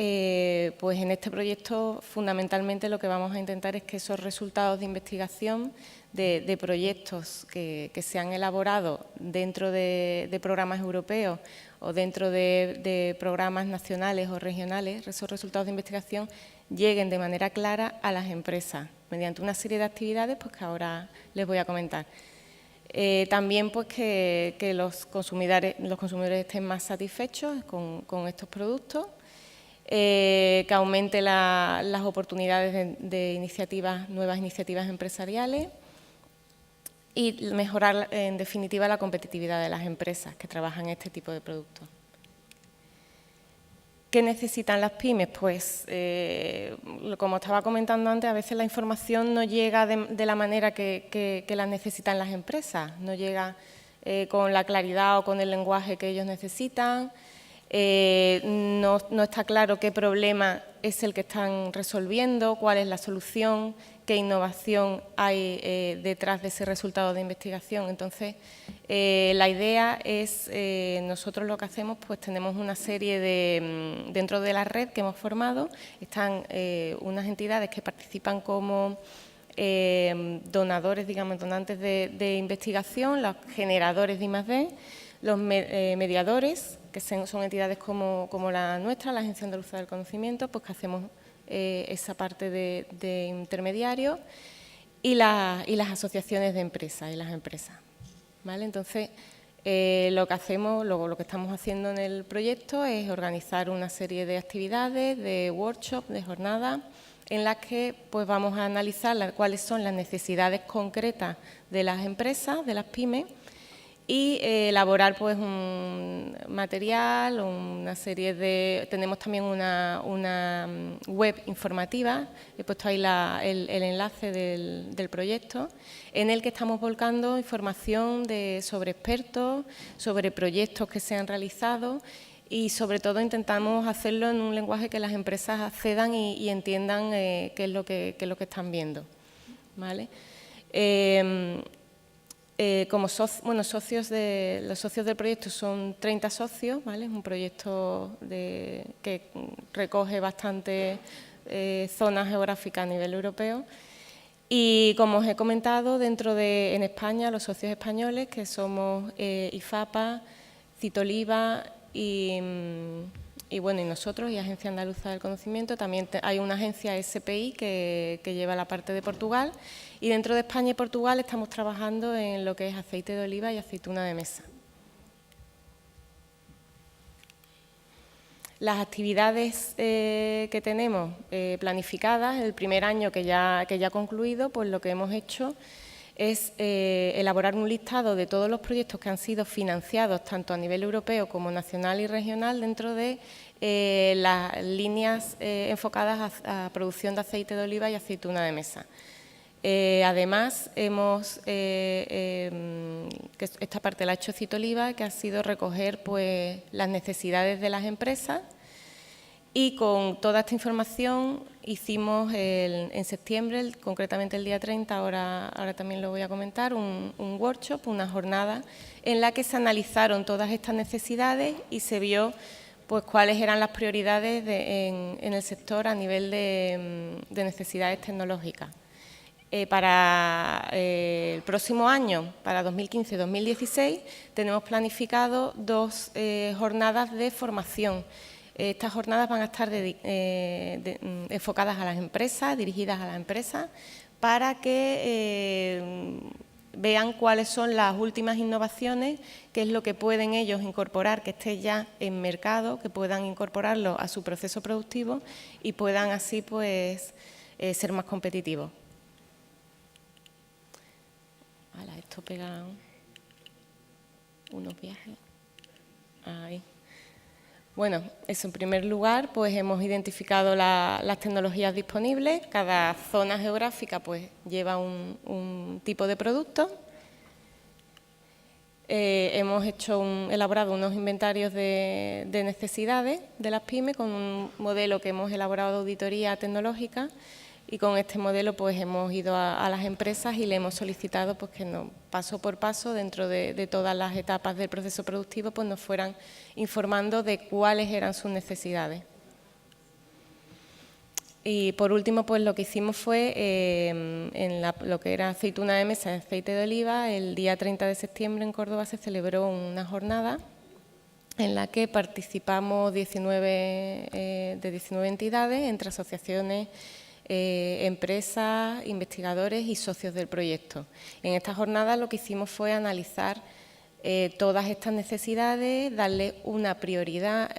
pues en este proyecto fundamentalmente lo que vamos a intentar es que esos resultados de investigación de proyectos que se han elaborado dentro de programas europeos o dentro de programas nacionales o regionales, esos resultados de investigación lleguen de manera clara a las empresas, mediante una serie de actividades pues, que ahora les voy a comentar. También pues, que los consumidores estén más satisfechos con estos productos, que aumente las oportunidades de iniciativas, nuevas iniciativas empresariales y mejorar, en definitiva, la competitividad de las empresas que trabajan en este tipo de productos. ¿Qué necesitan las pymes? Pues, como estaba comentando antes, a veces la información no llega de la manera que la necesitan las empresas, no llega con la claridad o con el lenguaje que ellos necesitan, no está claro qué problema es el que están resolviendo, cuál es la solución, qué innovación hay detrás de ese resultado de investigación. Entonces, la idea es, nosotros lo que hacemos, pues tenemos una serie dentro de la red que hemos formado, están unas entidades que participan como donadores, digamos, donantes de investigación, los generadores de I+D. los mediadores, que son entidades como la nuestra, la Agencia Andaluza del Conocimiento, pues que hacemos esa parte de intermediarios, y las asociaciones de empresas y las empresas, ¿vale? Entonces, lo que hacemos, lo que estamos haciendo en el proyecto es organizar una serie de actividades, de workshops, de jornadas, en las que pues, vamos a analizar cuáles son las necesidades concretas de las empresas, de las pymes, y elaborar pues, un material, una serie de... Tenemos también una web informativa, he puesto ahí el enlace del proyecto, en el que estamos volcando información sobre expertos, sobre proyectos que se han realizado, y sobre todo intentamos hacerlo en un lenguaje que las empresas accedan y entiendan qué es lo que están viendo, ¿vale? Como los socios del proyecto son 30 socios, ¿vale? Es un proyecto que recoge bastantes zonas geográficas a nivel europeo. Y como os he comentado, en España, los socios españoles, que somos IFAPA, Citoliva y nosotros, y Agencia Andaluza del Conocimiento. También hay una agencia SPI que lleva la parte de Portugal, y dentro de España y Portugal estamos trabajando en lo que es aceite de oliva y aceituna de mesa. Las actividades que tenemos planificadas, el primer año que ya ha concluido, pues lo que hemos hecho es elaborar un listado de todos los proyectos que han sido financiados tanto a nivel europeo como nacional y regional dentro de las líneas enfocadas a producción de aceite de oliva y aceituna de mesa. Además, esta parte la ha hecho Citoliva, que ha sido recoger pues, las necesidades de las empresas, y con toda esta información hicimos en septiembre, concretamente el día 30, ahora también lo voy a comentar, un workshop, una jornada en la que se analizaron todas estas necesidades y se vio pues, cuáles eran las prioridades en el sector a nivel de necesidades tecnológicas. Para el próximo año, para 2015-2016, tenemos planificado 2 jornadas de formación. Estas jornadas van a estar enfocadas a las empresas, dirigidas a las empresas, para que vean cuáles son las últimas innovaciones, qué es lo que pueden ellos incorporar, que esté ya en mercado, que puedan incorporarlo a su proceso productivo y puedan así pues, ser más competitivos. Esto pega unos viajes. Ahí. Bueno, eso en primer lugar, pues hemos identificado las tecnologías disponibles. Cada zona geográfica pues lleva un tipo de producto. Hemos elaborado unos inventarios de necesidades de las pymes con un modelo que hemos elaborado de auditoría tecnológica. Y con este modelo pues hemos ido a las empresas y le hemos solicitado pues, que paso por paso, dentro de todas las etapas del proceso productivo, pues, nos fueran informando de cuáles eran sus necesidades. Y por último, pues lo que hicimos fue, en lo que era aceituna de mesa y aceite de oliva, el día 30 de septiembre en Córdoba se celebró una jornada en la que participamos 19 entidades, entre asociaciones, empresas, investigadores y socios del proyecto. En esta jornada lo que hicimos fue analizar todas estas necesidades, darle una prioridad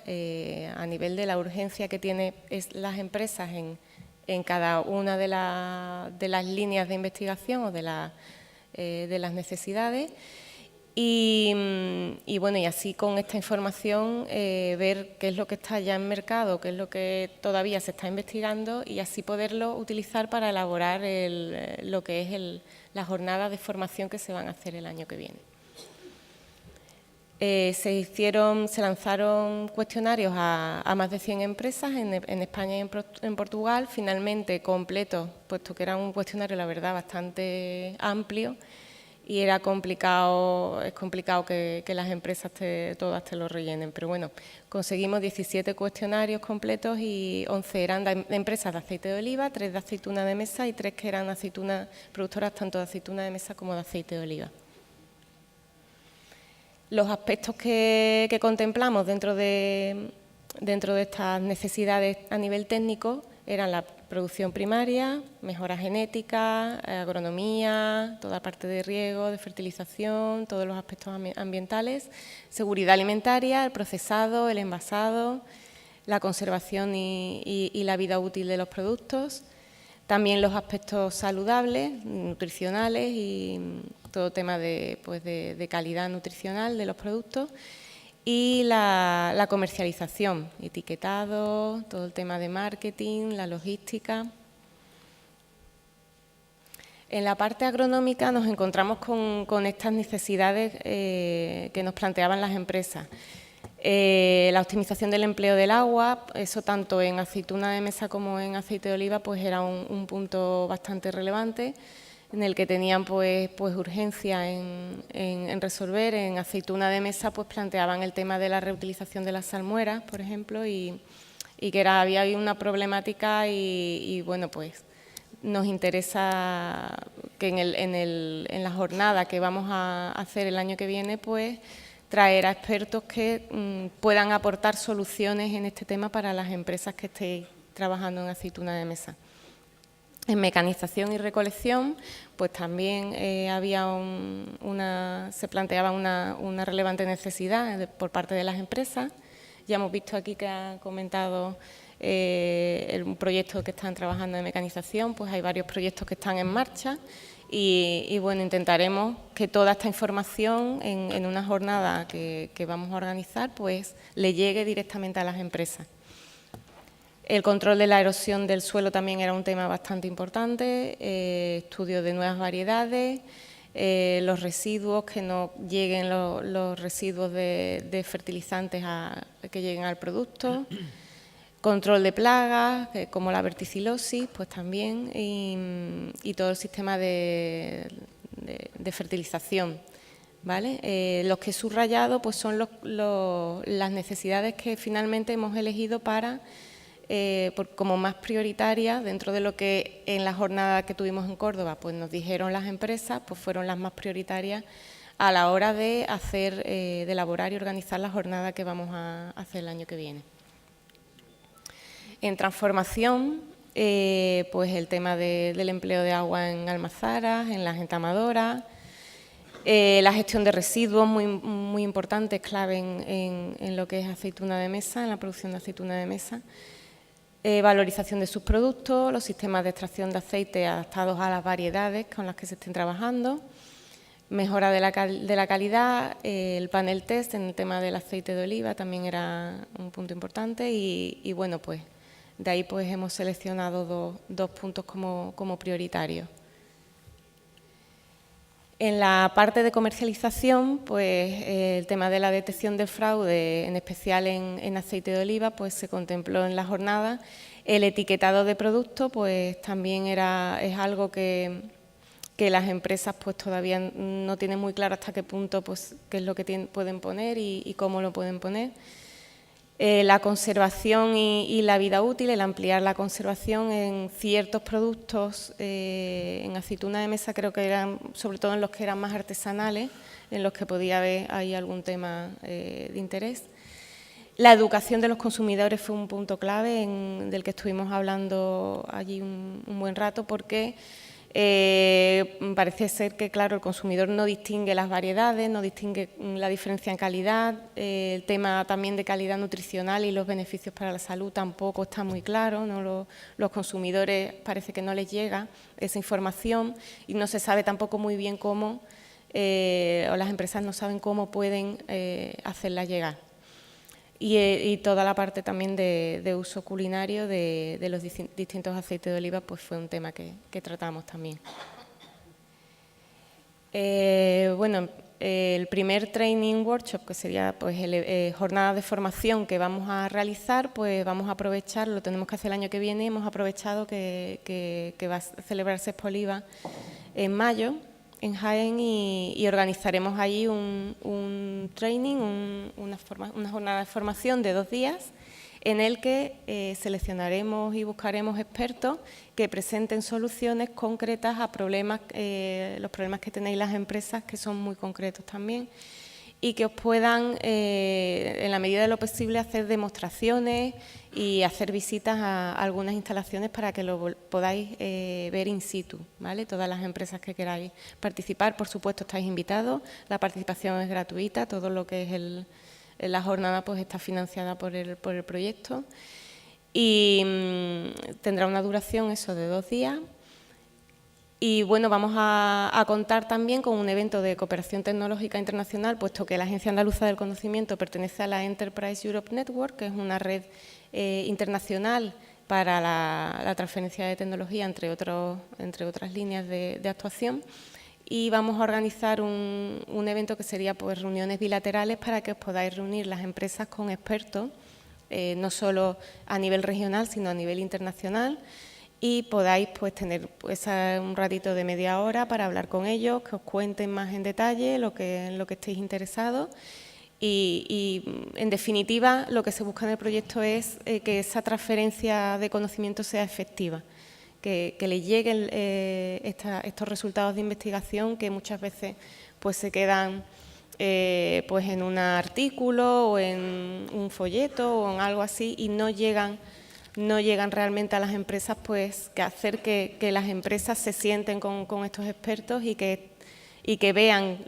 a nivel de la urgencia que tienen las empresas en cada una de las líneas de investigación o de las necesidades. Y bueno, y así con esta información ver qué es lo que está ya en mercado, qué es lo que todavía se está investigando, y así poderlo utilizar para elaborar lo que es la jornada de formación que se van a hacer el año que viene. Se lanzaron cuestionarios a más de 100 empresas en España y en Portugal, finalmente completos, puesto que era un cuestionario, la verdad, bastante amplio. Y es complicado que las empresas todas te lo rellenen. Pero bueno, conseguimos 17 cuestionarios completos y 11 eran de empresas de aceite de oliva, 3 de aceituna de mesa y 3 que eran productoras tanto de aceituna de mesa como de aceite de oliva. Los aspectos que contemplamos dentro de estas necesidades a nivel técnico eran la producción primaria, mejora genética, agronomía, toda la parte de riego, de fertilización, todos los aspectos ambientales, seguridad alimentaria, el procesado, el envasado, la conservación y la vida útil de los productos, también los aspectos saludables, nutricionales y todo tema de calidad nutricional de los productos, y la comercialización, etiquetado, todo el tema de marketing, la logística. En la parte agronómica nos encontramos con estas necesidades que nos planteaban las empresas. La optimización del empleo del agua, eso tanto en aceituna de mesa como en aceite de oliva, pues era un punto bastante relevante, en el que tenían pues urgencia en resolver. En aceituna de mesa pues planteaban el tema de la reutilización de las salmueras, por ejemplo, y que había una problemática y bueno, pues nos interesa que en la jornada que vamos a hacer el año que viene, pues traer a expertos que puedan aportar soluciones en este tema para las empresas que estéis trabajando en aceituna de mesa. En mecanización y recolección, pues también se planteaba una relevante necesidad por parte de las empresas. Ya hemos visto aquí que ha comentado un proyecto que están trabajando en mecanización, pues hay varios proyectos que están en marcha y bueno, intentaremos que toda esta información en una jornada que vamos a organizar, pues le llegue directamente a las empresas. El control de la erosión del suelo también era un tema bastante importante, estudio de nuevas variedades, los residuos, que no lleguen los residuos de fertilizantes que lleguen al producto, control de plagas, como la verticilosis, pues también, y todo el sistema de fertilización, ¿vale? Los que he subrayado pues son las necesidades que finalmente hemos elegido para como más prioritarias dentro de lo que en la jornada que tuvimos en Córdoba pues nos dijeron las empresas, pues fueron las más prioritarias a la hora de de elaborar y organizar la jornada que vamos a hacer el año que viene. En transformación, pues el tema del empleo de agua en almazaras, en las entamadoras, la gestión de residuos, muy importante, clave en lo que es aceituna de mesa, en la producción de aceituna de mesa. Valorización de sus productos, los sistemas de extracción de aceite adaptados a las variedades con las que se estén trabajando, mejora de la calidad, el panel test en el tema del aceite de oliva también era un punto importante y bueno, pues de ahí pues hemos seleccionado dos puntos como prioritarios. En la parte de comercialización, pues el tema de la detección del fraude, en especial en aceite de oliva, pues se contempló en la jornada. El etiquetado de productos, pues también es algo que las empresas pues todavía no tienen muy claro hasta qué punto, pues qué es lo que pueden poner y cómo lo pueden poner. La conservación y la vida útil, el ampliar la conservación en ciertos productos, en aceituna de mesa creo que eran, sobre todo en los que eran más artesanales, en los que podía haber ahí algún tema de interés. La educación de los consumidores fue un punto clave del que estuvimos hablando allí un buen rato, porque parece ser que, claro, el consumidor no distingue las variedades, no distingue la diferencia en calidad, el tema también de calidad nutricional y los beneficios para la salud tampoco está muy claro, ¿no? Los consumidores parece que no les llega esa información y no se sabe tampoco muy bien cómo, o las empresas no saben cómo pueden hacerla llegar. Y toda la parte también de uso culinario de los distintos aceites de oliva pues fue un tema que tratamos también. Bueno, el primer training workshop, que sería pues jornada de formación que vamos a realizar, pues vamos a aprovechar, lo tenemos que hacer el año que viene, hemos aprovechado que va a celebrarse Expo Oliva en mayo, en Jaén, y organizaremos allí un training, una jornada de formación de 2 días en el que seleccionaremos y buscaremos expertos que presenten soluciones concretas a los problemas que tenéis las empresas, que son muy concretos también, y que os puedan, en la medida de lo posible, hacer demostraciones y hacer visitas a algunas instalaciones para que lo podáis ver in situ, ¿vale? Todas las empresas que queráis participar, por supuesto, estáis invitados, la participación es gratuita, todo lo que es la jornada pues está financiada por el proyecto y tendrá una duración eso de 2 días. Y bueno, vamos a contar también con un evento de cooperación tecnológica internacional, puesto que la Agencia Andaluza del Conocimiento pertenece a la Enterprise Europe Network, que es una red internacional para la transferencia de tecnología, entre otras líneas de actuación. Y vamos a organizar un evento que sería pues reuniones bilaterales para que os podáis reunir las empresas con expertos, no solo a nivel regional, sino a nivel internacional, y podáis pues tener un ratito de media hora para hablar con ellos, que os cuenten más en detalle lo que estéis interesados y en definitiva lo que se busca en el proyecto es que esa transferencia de conocimiento sea efectiva, que le lleguen estos resultados de investigación que muchas veces pues se quedan pues en un artículo o en un folleto o en algo así y no llegan realmente a las empresas, pues que hacer que las empresas se sienten con estos expertos y que vean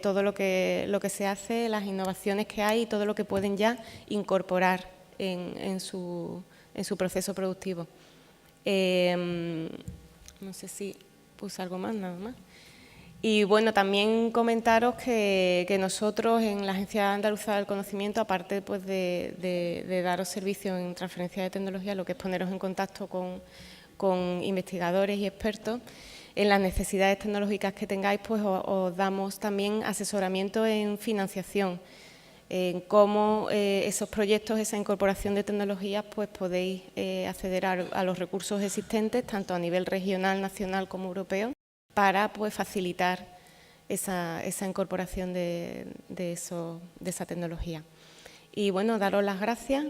todo lo que se hace, las innovaciones que hay y todo lo que pueden ya incorporar en su proceso productivo. No sé si puse algo más, nada más. Y bueno, también comentaros que nosotros en la Agencia Andaluza del Conocimiento, aparte pues, de daros servicio en transferencia de tecnología, lo que es poneros en contacto con investigadores y expertos, en las necesidades tecnológicas que tengáis, pues os damos también asesoramiento en financiación, en cómo esos proyectos, esa incorporación de tecnologías, pues podéis acceder a los recursos existentes, tanto a nivel regional, nacional como europeo, para pues, facilitar esa incorporación de esa tecnología. Y bueno, daros las gracias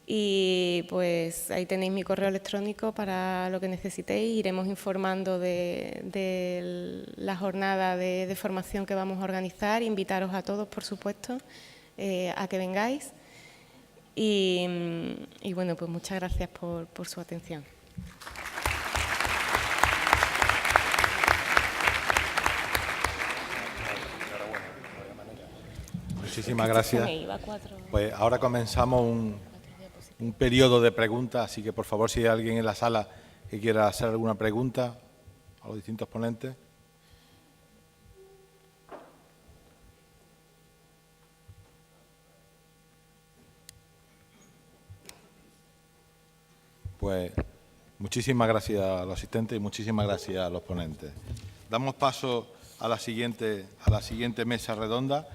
y pues ahí tenéis mi correo electrónico para lo que necesitéis. Iremos informando de la jornada de formación que vamos a organizar, invitaros a todos, por supuesto, a que vengáis. Y bueno, pues muchas gracias por su atención. Muchísimas gracias. Pues ahora comenzamos un periodo de preguntas, así que por favor, si hay alguien en la sala que quiera hacer alguna pregunta a los distintos ponentes. Pues muchísimas gracias a los asistentes y muchísimas gracias a los ponentes. Damos paso a la siguiente mesa redonda: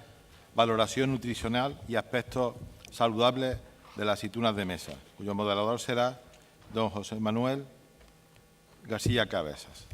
valoración nutricional y aspectos saludables de las aceitunas de mesa, cuyo moderador será don José Manuel García Cabezas.